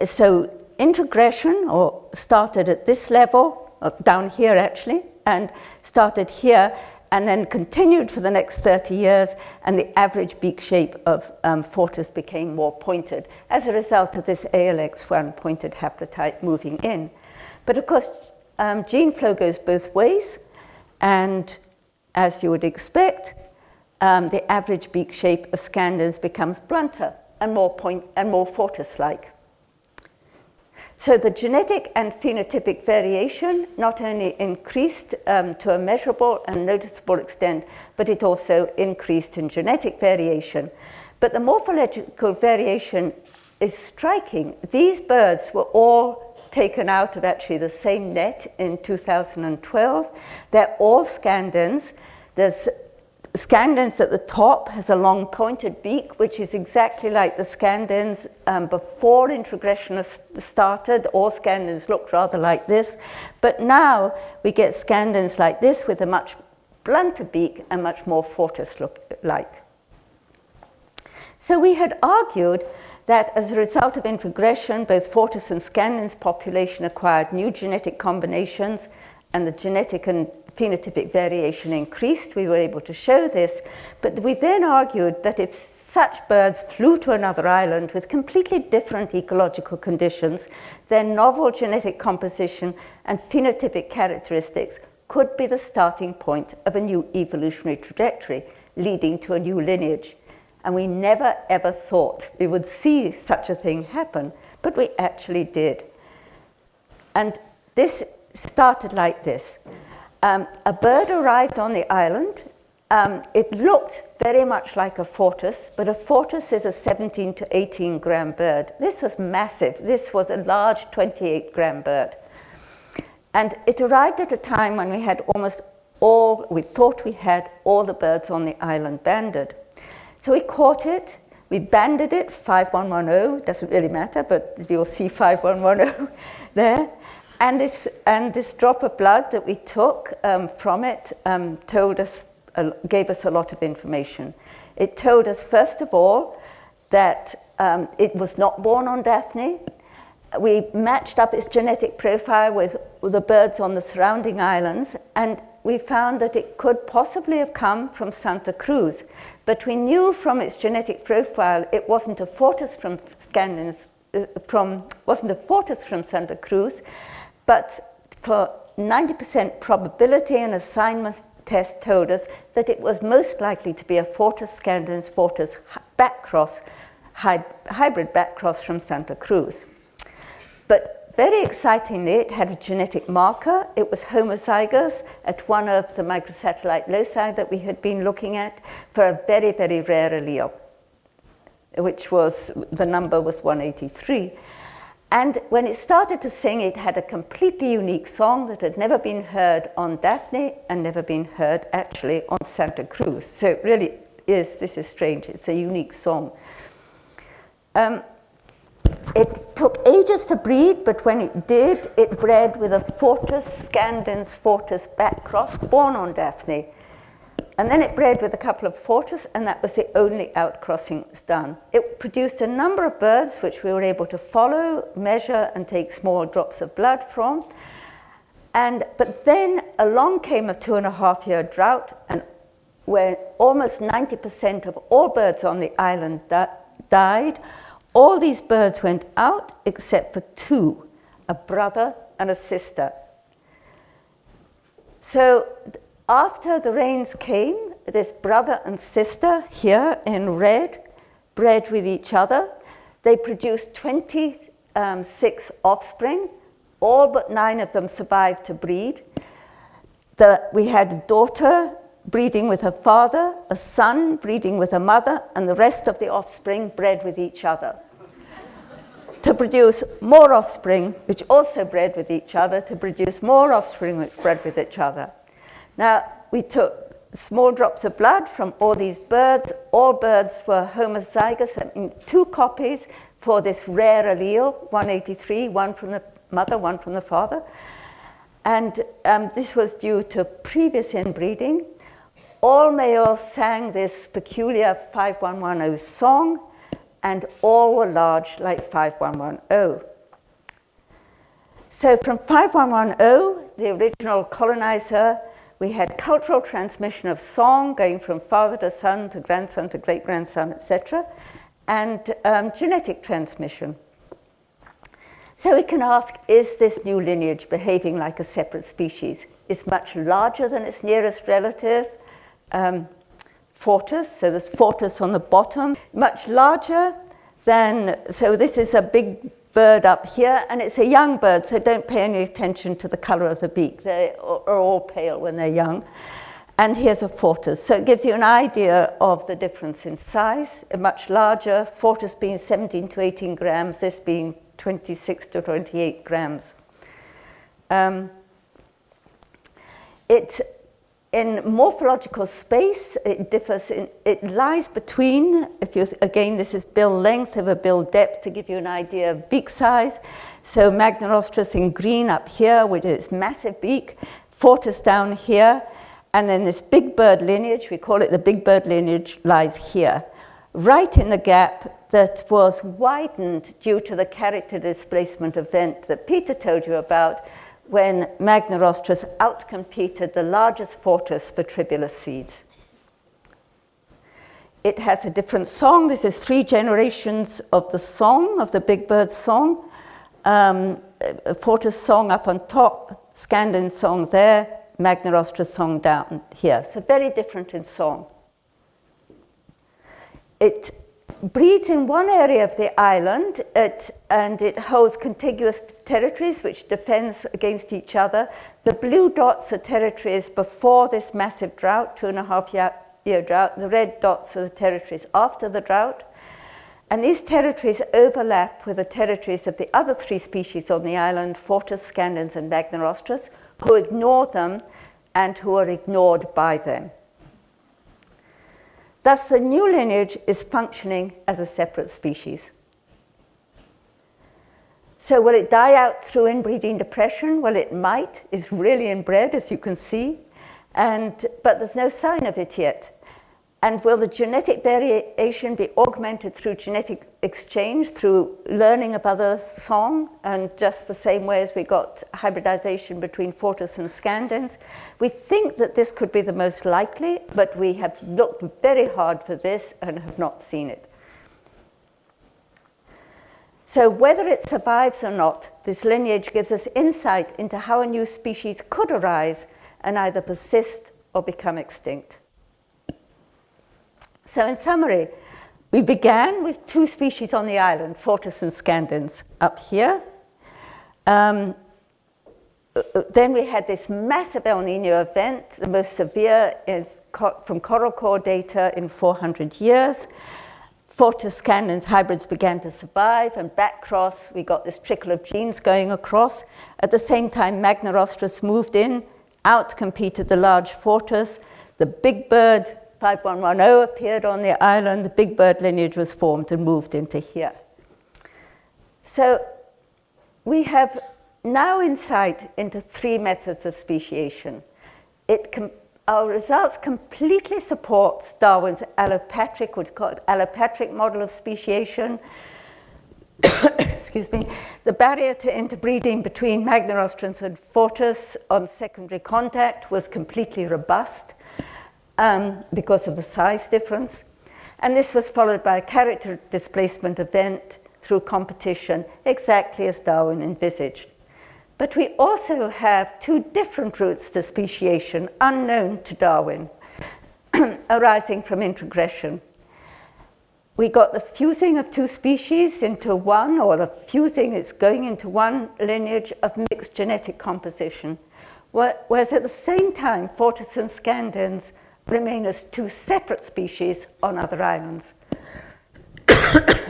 So introgression started at this level, down here actually, and started here, and then continued for the next 30 years, and the average beak shape of fortis became more pointed as a result of this ALX1 pointed haplotype moving in. But of course, gene flow goes both ways, and as you would expect, the average beak shape of scandens becomes blunter and more fortis-like. So the genetic and phenotypic variation not only increased to a measurable and noticeable extent, but it also increased in genetic variation. But the morphological variation is striking. These birds were all taken out of actually the same net in 2012. They're all scandens. There's scandens at the top has a long pointed beak, which is exactly like the scandens before introgression started. All scandens looked rather like this. But now we get scandens like this with a much blunter beak and much more fortis-like. So we had argued that as a result of introgression, both fortis and scandens population acquired new genetic combinations, and the genetic and phenotypic variation increased. We were able to show this, but we then argued that if such birds flew to another island with completely different ecological conditions, their novel genetic composition and phenotypic characteristics could be the starting point of a new evolutionary trajectory, leading to a new lineage. And we never ever thought we would see such a thing happen, but we actually did. And this started like this. A bird arrived on the island. It looked very much like a fortis, but a fortis is a 17 to 18 gram bird. This was massive. This was a large 28 gram bird. And it arrived at a time when we had we thought we had all the birds on the island banded. So we caught it, we banded it, 5110, doesn't really matter, but you'll see 5110 there. And this drop of blood that we took from it gave us a lot of information. It told us, first of all, that it was not born on Daphne. We matched up its genetic profile with the birds on the surrounding islands, and we found that it could possibly have come from Santa Cruz. But we knew from its genetic profile it wasn't a fortis from Santa Cruz, but for 90% probability, an assignment test told us that it was most likely to be a fortis scandens fortis backcross, hybrid backcross from Santa Cruz. But very excitingly, it had a genetic marker. It was homozygous at one of the microsatellite loci that we had been looking at for a very, very rare allele, which was, the number was 183. And when it started to sing, it had a completely unique song that had never been heard on Daphne and never been heard actually on Santa Cruz. So it really is, this is strange, it's a unique song. It took ages to breed, but when it did, it bred with a fortis scandens fortis backcross born on Daphne. And then it bred with a couple of fortis, and that was the only outcrossing that was done. It produced a number of birds which we were able to follow, measure, and take small drops of blood from. But then along came a 2.5-year drought, and where almost 90% of all birds on the island died. All these birds went out except for 2, a brother and a sister. So after the rains came, this brother and sister here in red bred with each other. They produced 26 offspring. All but 9 of them survived to breed. We had a daughter breeding with her father, a son breeding with her mother, and the rest of the offspring bred with each other to produce more offspring, which also bred with each other, to produce more offspring which bred with each other. Now, we took small drops of blood from all these birds. All birds were homozygous, that means 2 copies for this rare allele, 183, one from the mother, one from the father. And this was due to previous inbreeding. All males sang this peculiar 5110 song, and all were large like 5110. So from 5110, the original colonizer, we had cultural transmission of song going from father to son to great-grandson, etc., and genetic transmission. So we can ask, is this new lineage behaving like a separate species? It's much larger than its nearest relative, Fortis, so there's Fortis on the bottom, much larger than, so this is a big bird up here, and it's a young bird, so don't pay any attention to the colour of the beak. They are all pale when they're young. And here's a Fortis. So it gives you an idea of the difference in size. A much larger, Fortis being 17 to 18 grams, this being 26 to 28 grams. In morphological space, it differs. It lies between, again, this is bill length over bill depth to give you an idea of beak size. So Magnorostris in green up here with its massive beak, Fortis down here, and then this big bird lineage, we call it the big bird lineage, lies here, right in the gap that was widened due to the character displacement event that Peter told you about, when Magnorostris outcompeted the largest Fortis for tribulus seeds. It has a different song. This is 3 generations of the song, of the big bird song. Fortis song up on top, Scandin song there, Magnorostris song down here. So very different in song. It breeds in one area of the island, and it holds contiguous territories which defends against each other. The blue dots are territories before this massive drought, 2.5-year drought. The red dots are the territories after the drought. And these territories overlap with the territories of the other 3 species on the island, Fortis, Scandens, and Magnorostris, who ignore them and who are ignored by them. Thus, the new lineage is functioning as a separate species. So will it die out through inbreeding depression? Well, it might. It's really inbred, as you can see, but there's no sign of it yet. And will the genetic variation be augmented through genetic exchange, through learning of other song, and just the same way as we got hybridization between Fortis and Scandens? We think that this could be the most likely, but we have looked very hard for this and have not seen it. So whether it survives or not, this lineage gives us insight into how a new species could arise and either persist or become extinct. So in summary, we began with 2 species on the island, Fortis and Scandens, up here. Then we had this massive El Nino event, the most severe is from coral core data in 400 years. Fortis Scandens hybrids began to survive, and back cross, we got this trickle of genes going across. At the same time, Magnorostris moved in, outcompeted the large Fortis. The big bird 5110 appeared on the island. The big bird lineage was formed and moved into here. So we have now insight into 3 methods of speciation. Our results completely support Darwin's allopatric, what's called allopatric model of speciation. Excuse me. The barrier to interbreeding between Magnorostris and Fortis on secondary contact was completely robust because of the size difference. And this was followed by a character displacement event through competition, exactly as Darwin envisaged. But we also have 2 different routes to speciation unknown to Darwin, arising from introgression. We got the fusing of 2 species into one, or the fusing is going into one lineage of mixed genetic composition, whereas at the same time, Fortis and Scandens remain as 2 separate species on other islands.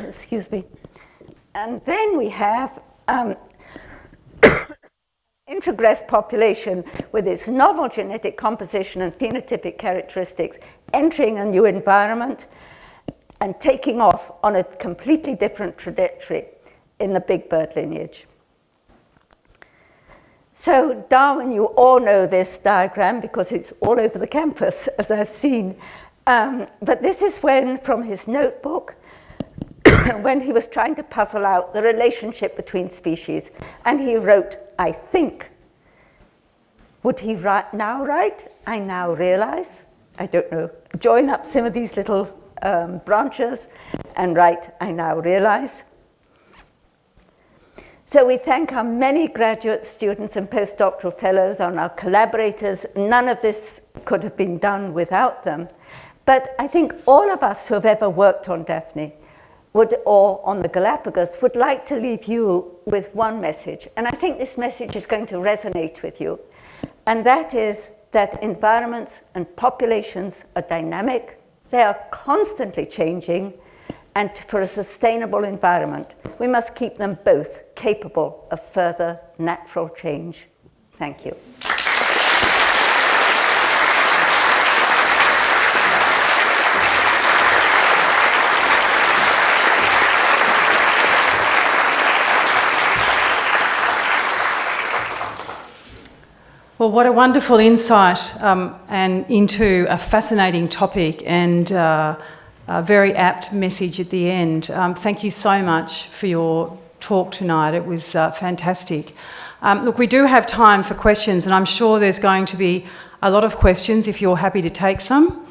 Excuse me. And then we have introgressed population with its novel genetic composition and phenotypic characteristics entering a new environment and taking off on a completely different trajectory in the big bird lineage. So Darwin, you all know this diagram because it's all over the campus, as I've seen. But this is when, from his notebook, when he was trying to puzzle out the relationship between species, and he wrote, I think. Would he now write, I now realize? I don't know. Join up some of these little branches and write, I now realize. So we thank our many graduate students and postdoctoral fellows and our collaborators. None of this could have been done without them. But I think all of us who have ever worked on Daphne or on the Galápagos would like to leave you with one message. And I think this message is going to resonate with you. And that is that environments and populations are dynamic. They are constantly changing. And for a sustainable environment, we must keep them both capable of further natural change. Thank you. Well, what a wonderful insight and into a fascinating topic and a very apt message at the end. Thank you so much for your talk tonight. It was fantastic. Look, we do have time for questions, and I'm sure there's going to be a lot of questions if you're happy to take some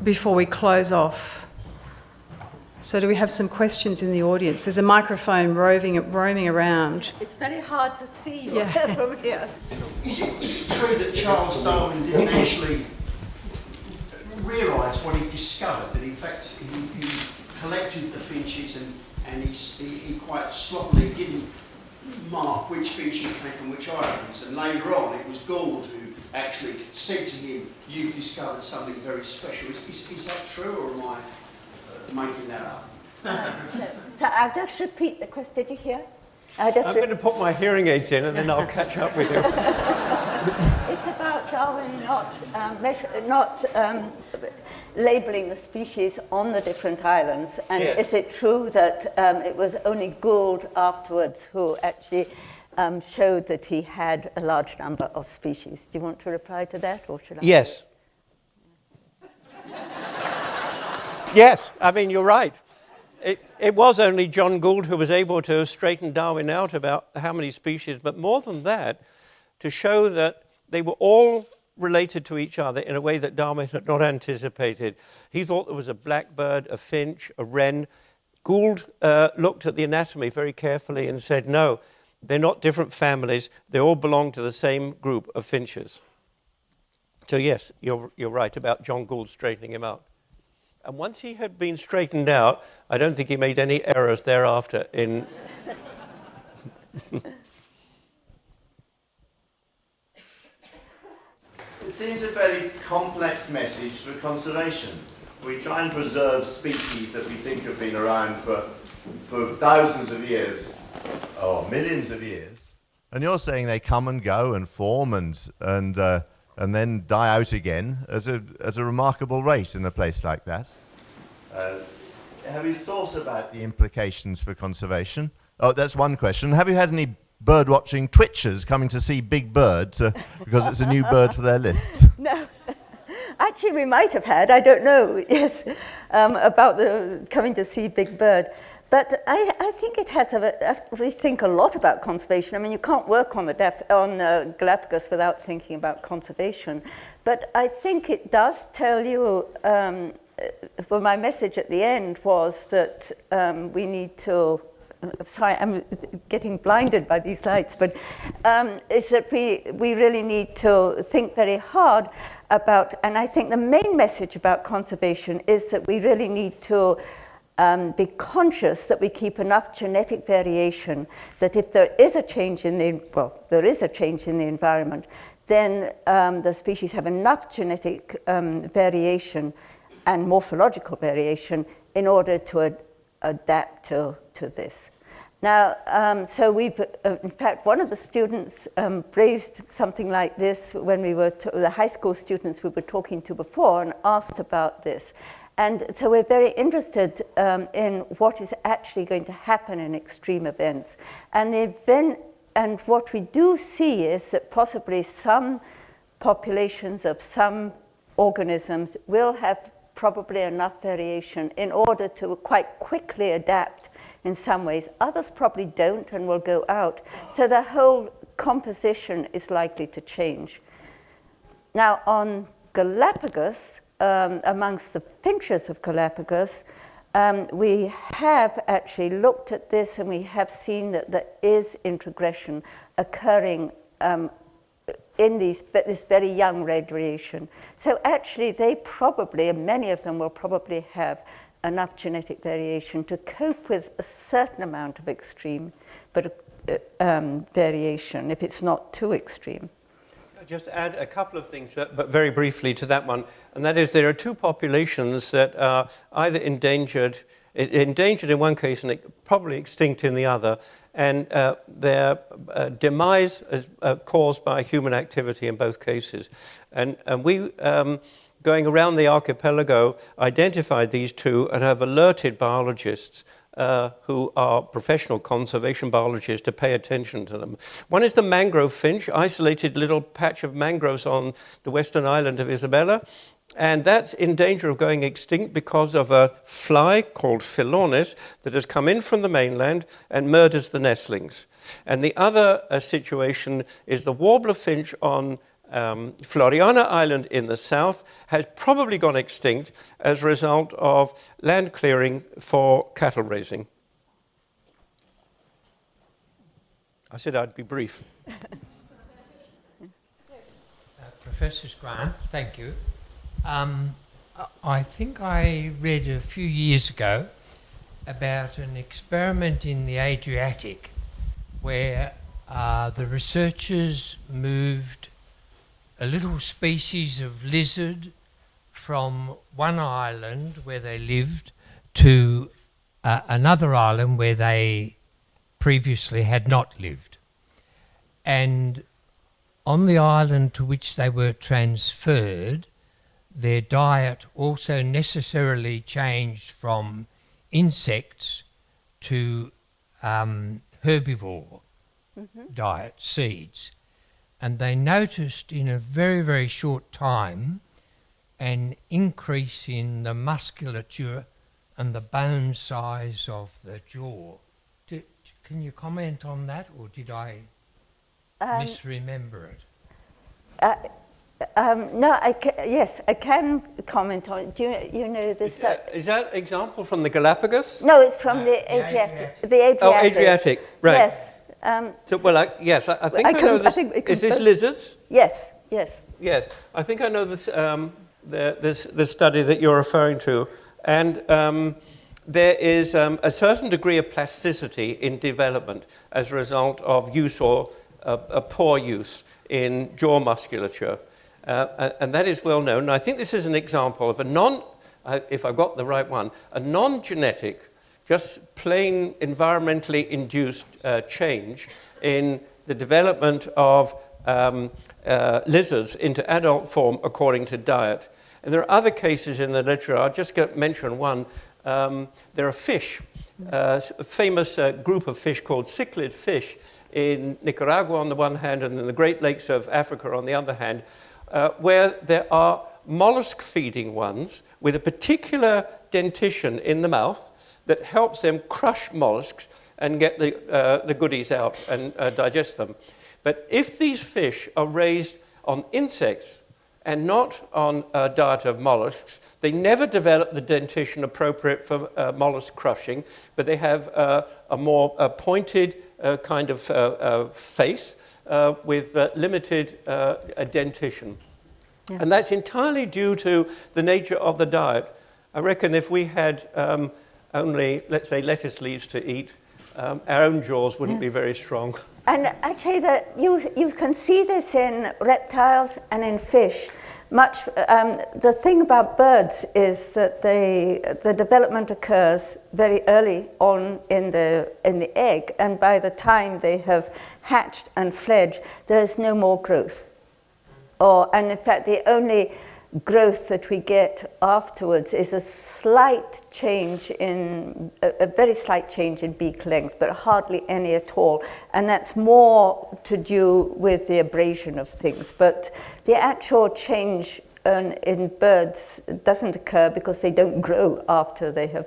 before we close off. So do we have some questions in the audience? There's a microphone roaming around. It's very hard to see you from here. Is it true that Charles Darwin didn't actually realise what he discovered, that in fact he collected the finches and he quite sloppily didn't mark which finches came from which islands, and later on it was Gould who actually said to him, you've discovered something very special. Is that true, or am I making that up? No. So I'll just repeat the question. Did you hear? I'm going to put my hearing aids in and then I'll catch up with you. It's about Darwin not labelling the species on the different islands. And yes. Is it true that it was only Gould afterwards who actually showed that he had a large number of species? Do you want to reply to that, or should I? Yes. Yes, I mean, you're right. It was only John Gould who was able to straighten Darwin out about how many species, but more than that, to show that they were all related to each other in a way that Darwin had not anticipated. He thought there was a blackbird, a finch, a wren. Gould looked at the anatomy very carefully and said, no, they're not different families. They all belong to the same group of finches. So yes, you're right about John Gould straightening him out. And once he had been straightened out, I don't think he made any errors thereafter in... It seems a fairly complex message for conservation. We try and preserve species that we think have been around for thousands of years, or millions of years. And you're saying they come and go and form and then die out again at a remarkable rate in a place like that. Have you thought about the implications for conservation? Oh, that's one question. Have you had any bird-watching twitchers coming to see Big Bird because it's a new bird for their list? No. Actually, we might have had, I don't know, yes, about the coming to see Big Bird. But I think it has, we think a lot about conservation. I mean, you can't work on the Galápagos without thinking about conservation. But I think it does tell you, well, my message at the end was that we need to, sorry, I'm getting blinded by these lights, but is that we really need to think very hard about, and I think the main message about conservation is that we really need to be conscious that we keep enough genetic variation that if there is a change in the environment, then the species have enough genetic variation and morphological variation in order to adapt to this. Now, so we've, in fact, one of the students raised something like this when we were, the high school students we were talking to before, and asked about this. And so we're very interested in what is actually going to happen in extreme events. And what we do see is that possibly some populations of some organisms will have probably enough variation in order to quite quickly adapt in some ways. Others probably don't and will go out. So the whole composition is likely to change. Now, on Galápagos, amongst the finches of Galápagos, we have actually looked at this, and we have seen that there is introgression occurring in this very young radiation. So actually they probably, and many of them will probably have enough genetic variation to cope with a certain amount of extreme variation, if it's not too extreme. I'll just add a couple of things, but very briefly to that one, and that is there are two populations that are either endangered in one case and probably extinct in the other, and their demise is caused by human activity in both cases. And we, going around the archipelago, identified these two and have alerted biologists who are professional conservation biologists to pay attention to them. One is the mangrove finch, isolated little patch of mangroves on the western island of Isabella, and that's in danger of going extinct because of a fly called Philonis that has come in from the mainland and murders the nestlings. And the other situation is the warbler finch on Floriana Island in the south has probably gone extinct as a result of land clearing for cattle raising. I said I'd be brief. Professor Grant, thank you. I think I read a few years ago about an experiment in the Adriatic where the researchers moved a little species of lizard from one island where they lived to another island where they previously had not lived. And on the island to which they were transferred, their diet also necessarily changed from insects to herbivore diet, seeds. And they noticed in a very, very short time an increase in the musculature and the bone size of the jaw. Can you comment on that, or did I misremember it? No, yes, I can comment on it. Do you know this stuff? Is that example from the Galápagos? No, it's from the Adriatic. The Adriatic. Oh, Adriatic, right. Yes. Yes, I think I know this. Is this lizards? Yes, yes. Yes, I think I know this, this study that you're referring to. And there is a certain degree of plasticity in development as a result of use or a poor use in jaw musculature. And that is well known. And I think this is an example of if I've got the right one, a non-genetic, just plain environmentally induced change in the development of lizards into adult form according to diet. And there are other cases in the literature. I'll just mention one. There are fish, a famous group of fish called cichlid fish in Nicaragua on the one hand and in the Great Lakes of Africa on the other hand, where there are mollusk-feeding ones with a particular dentition in the mouth that helps them crush mollusks and get the goodies out and digest them. But if these fish are raised on insects and not on a diet of mollusks, they never develop the dentition appropriate for mollusk crushing, but they have a more pointed kind of face with limited dentition. Yeah. And that's entirely due to the nature of the diet. I reckon if we had only, let's say, lettuce leaves to eat, our own jaws wouldn't be very strong. And actually, you can see this in reptiles and in fish, The thing about birds is that the development occurs very early on in the egg, and by the time they have hatched and fledged, there is no more growth. And in fact, the only growth that we get afterwards is a slight change a very slight change in beak length, but hardly any at all. And that's more to do with the abrasion of things. But the actual change in birds doesn't occur because they don't grow after they have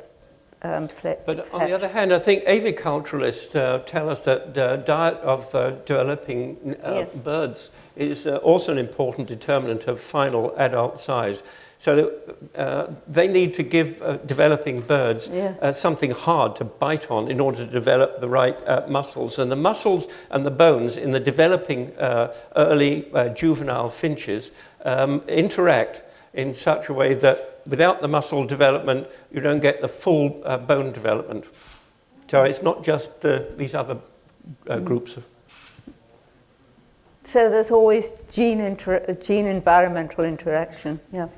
fled. But on the other hand, I think aviculturalists tell us that the diet of developing birds is also an important determinant of final adult size. So they need to give developing birds something hard to bite on in order to develop the right muscles. And the muscles and the bones in the developing early juvenile finches interact in such a way that without the muscle development, you don't get the full bone development. So it's not just these other groups. So there's always gene-environmental interaction, yeah.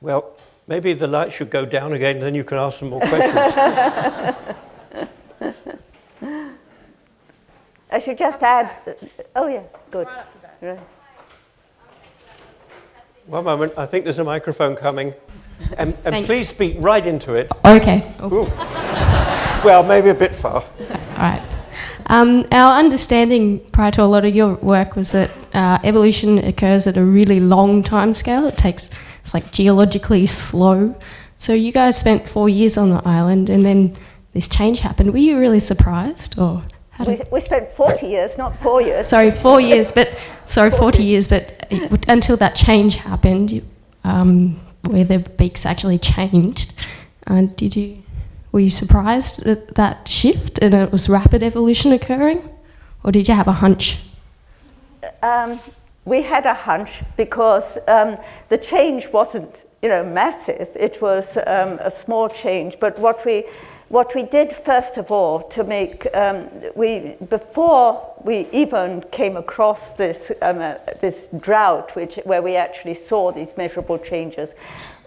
Well, maybe the light should go down again, and then you can ask some more questions. I should just add, oh yeah, good. Right up the back. Right. One moment, I think there's a microphone coming. And Thanks. please speak right into it. Okay. Ooh. Well, maybe a bit far. All right. Our understanding prior to a lot of your work was that evolution occurs at a really long time scale. It's like geologically slow. So you guys spent 4 years on the island, and then this change happened. Were you really surprised, or how did... We spent 40 years, not 4 years. Sorry, 4 years, but 40 years. But until that change happened, where the beaks actually changed, were you surprised at that shift and it was rapid evolution occurring? Or did you have a hunch? We had a hunch because the change wasn't, massive. It was a small change. But what we did first of all to make, before we even came across this drought, where we actually saw these measurable changes,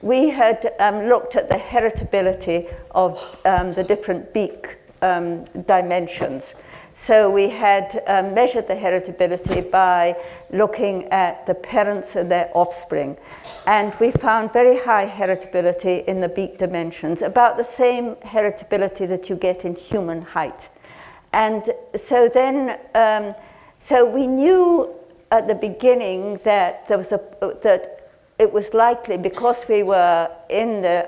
we had looked at the heritability of the different beak dimensions. So we had measured the heritability by looking at the parents and their offspring. And we found very high heritability in the beak dimensions, about the same heritability that you get in human height. And so then, so we knew at the beginning that that it was likely, because we were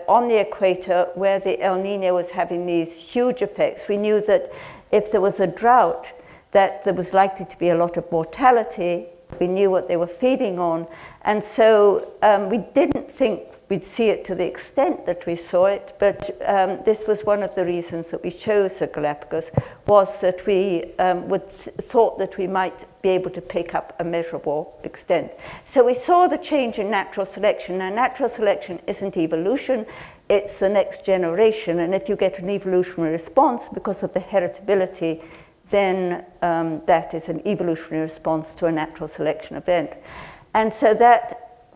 on the equator where the El Nino was having these huge effects, we knew that if there was a drought, that there was likely to be a lot of mortality. We knew what they were feeding on. And so we didn't think we'd see it to the extent that we saw it, but this was one of the reasons that we chose the Galápagos, was that we thought that we might be able to pick up a measurable extent. So we saw the change in natural selection. Now, natural selection isn't evolution, it's the next generation. And if you get an evolutionary response because of the heritability, then that is an evolutionary response to a natural selection event. And so that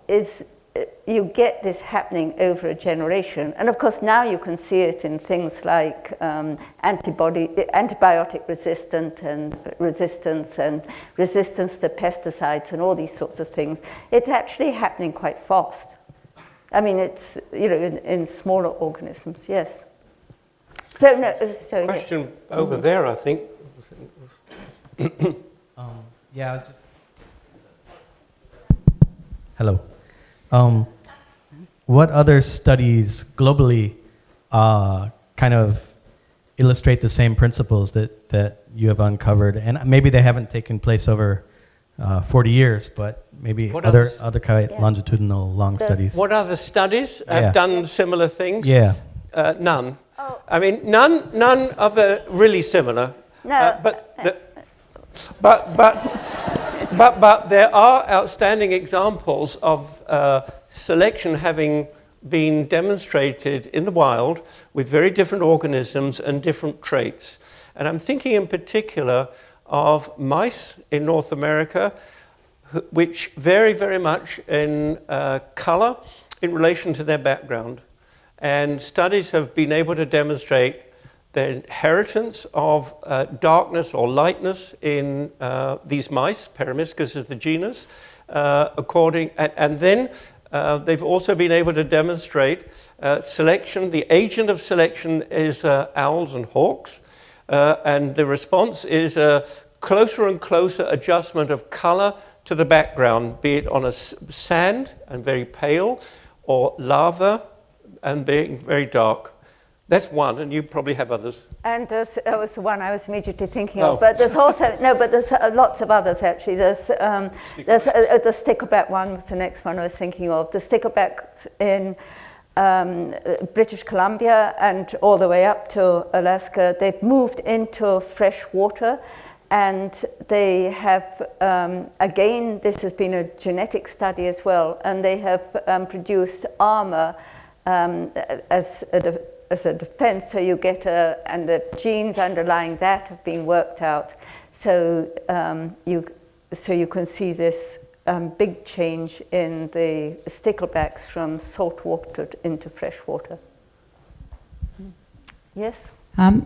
is, you get this happening over a generation. And of course, now you can see it in things like antibiotic resistance and resistance to pesticides and all these sorts of things. It's actually happening quite fast. I mean, it's, in smaller organisms, yes. So, no, so Question yes. over there, I think. Yeah, I was just... Hello. What other studies globally kind of illustrate the same principles that you have uncovered? And maybe they haven't taken place over 40 years, but maybe other kind of longitudinal long studies. What other studies have done similar things? Yeah. None. Oh. I mean, none of the really similar. No. But there are outstanding examples of selection having been demonstrated in the wild with very different organisms and different traits. And I'm thinking in particular of mice in North America, which vary very much in color in relation to their background. And studies have been able to demonstrate the inheritance of darkness or lightness in these mice. Peromyscus is the genus. And then they've also been able to demonstrate selection. The agent of selection is owls and hawks. And the response is a closer and closer adjustment of color to the background, be it on a sand and very pale, or lava and being very dark. That's one, and you probably have others. And that was the one I was immediately thinking of. But there's also, there's lots of others actually. There's the stickleback one was the next one I was thinking of. The stickleback in British Columbia and all the way up to Alaska, they've moved into fresh water, and they have, again, this has been a genetic study as well, and they have produced armor as a defense, so you get and the genes underlying that have been worked out. So you can see this big change in the sticklebacks from salt water into fresh water. Yes? I've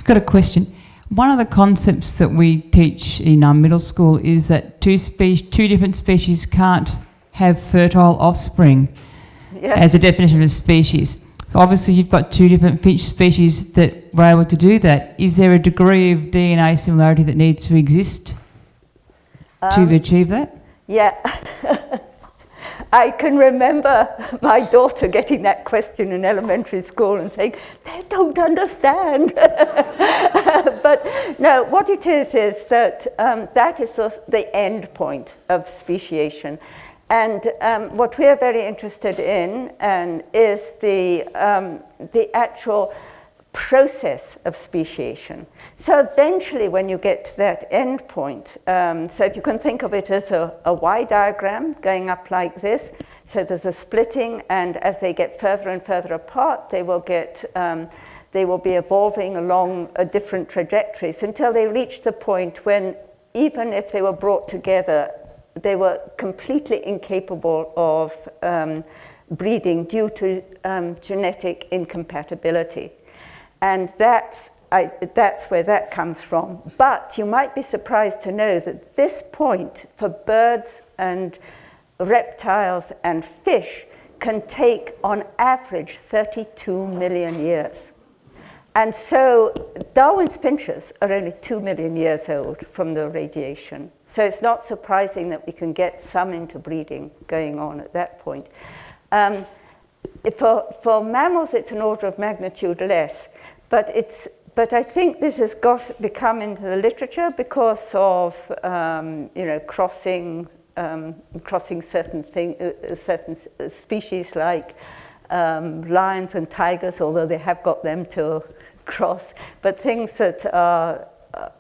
got a question. One of the concepts that we teach in our middle school is that two different species can't have fertile offspring. Yes. As a definition of a species. So obviously you've got two different finch species that were able to do that. Is there a degree of DNA similarity that needs to exist to achieve that? Yeah. I can remember my daughter getting that question in elementary school and saying, they don't understand. But no, what it is that that is the end point of speciation. And what we're very interested in is the actual process of speciation. So eventually when you get to that end point, so if you can think of it as a Y diagram going up like this, so there's a splitting, and as they get further and further apart, they will be evolving along different trajectories until they reach the point when, even if they were brought together, they were completely incapable of breeding due to genetic incompatibility. And that's where that comes from. But you might be surprised to know that this point for birds and reptiles and fish can take, on average, 32 million years. And so Darwin's finches are only 2 million years old from the radiation. So it's not surprising that we can get some interbreeding going on at that point. For mammals, it's an order of magnitude less. But I think this has become into the literature because of crossing certain species like lions and tigers, although they have got them to cross, but things that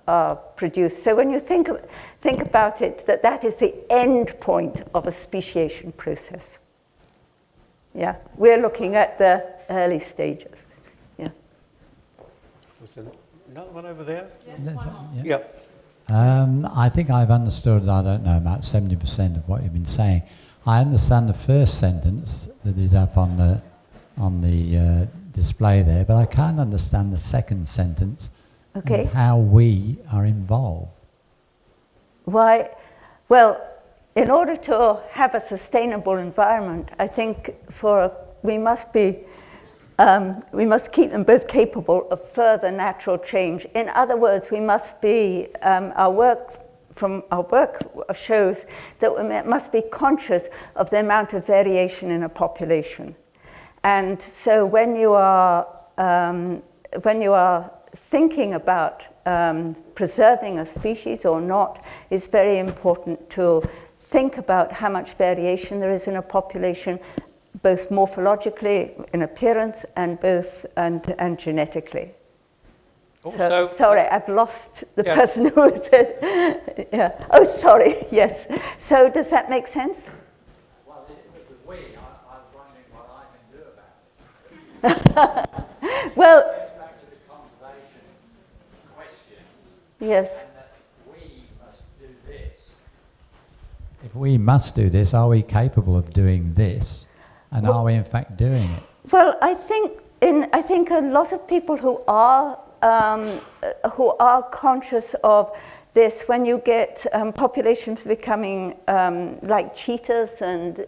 are produced. So when you think about it, that is the end point of a speciation process. Yeah, we're looking at the early stages. Yeah. Was there another one over there? Yes, yeah. I think I've understood, I don't know, about 70% of what you've been saying. I understand the first sentence that is up on the display there, but I can't understand the second sentence. Okay. And how we are involved. Why? Well, in order to have a sustainable environment, I think we must keep them both capable of further natural change. In other words, we must be, our work shows that we must be conscious of the amount of variation in a population. And so when you are thinking about preserving a species or not, it's very important to think about how much variation there is in a population, both morphologically in appearance and and genetically. Also, so sorry, I've lost the person who said. Yeah. Oh, sorry. Yes. So does that make sense? Well, if it was we, I was wondering what I can do about it. Well. Back to the conservation question. Yes. If we must do this, are we capable of doing this? And are we in fact doing it? Well, I think a lot of people who are conscious of this, when you get populations becoming like cheetahs and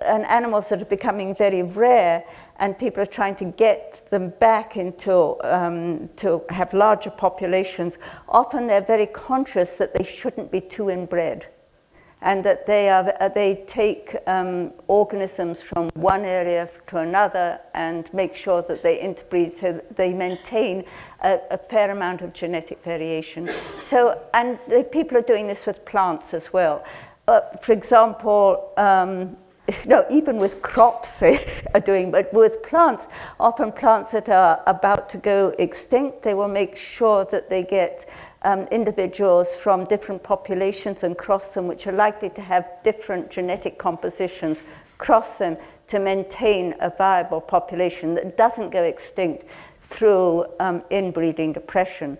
animals that are becoming very rare, and people are trying to get them back into to have larger populations, often they're very conscious that they shouldn't be too inbred, and that they take organisms from one area to another and make sure that they interbreed so that they maintain a fair amount of genetic variation. So, and people are doing this with plants as well. For example, even with crops they are doing, but with plants, often plants that are about to go extinct, they will make sure that they get individuals from different populations and cross them, which are likely to have different genetic compositions, cross them to maintain a viable population that doesn't go extinct through inbreeding depression.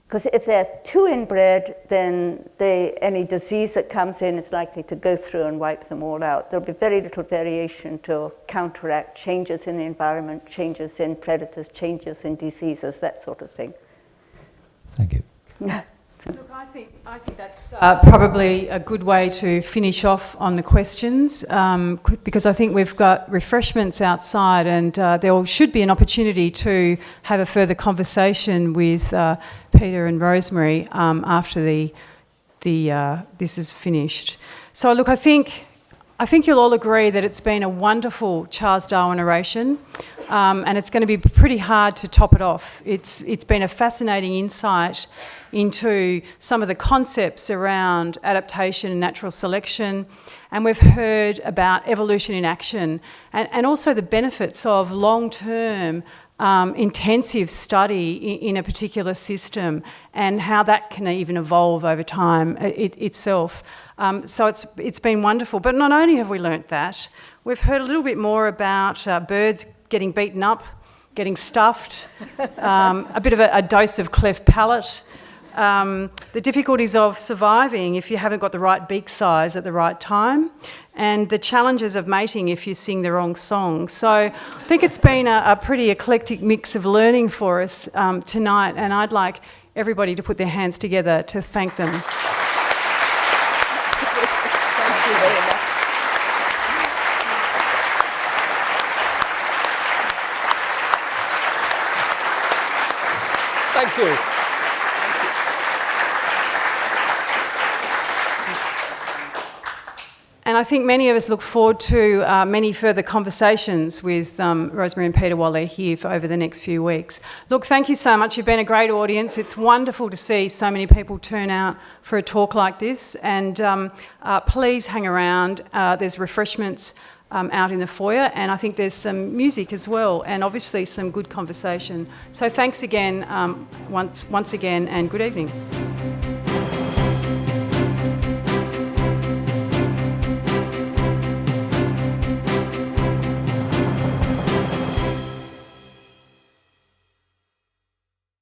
Because if they're too inbred, then any disease that comes in is likely to go through and wipe them all out. There'll be very little variation to counteract changes in the environment, changes in predators, changes in diseases, that sort of thing. Thank you. Look, I think that's probably a good way to finish off on the questions, because I think we've got refreshments outside, and there should be an opportunity to have a further conversation with Peter and Rosemary after this is finished. So look, I think you'll all agree that it's been a wonderful Charles Darwin oration. And it's going to be pretty hard to top it off. It's been a fascinating insight into some of the concepts around adaptation and natural selection, and we've heard about evolution in action, and also the benefits of long-term intensive study in a particular system, and how that can even evolve over time itself. So it's been wonderful. But not only have we learnt that, we've heard a little bit more about birds getting beaten up, getting stuffed, a bit of a dose of cleft palate, the difficulties of surviving if you haven't got the right beak size at the right time, and the challenges of mating if you sing the wrong song. So I think it's been a pretty eclectic mix of learning for us tonight, and I'd like everybody to put their hands together to thank them. Thank you very much. Thank you. And I think many of us look forward to many further conversations with Rosemary and Peter while they're here over the next few weeks. Look, thank you so much. You've been a great audience. It's wonderful to see so many people turn out for a talk like this. And please hang around. There's refreshments out in the foyer, and I think there's some music as well, and obviously some good conversation. So thanks again, once again, and good evening.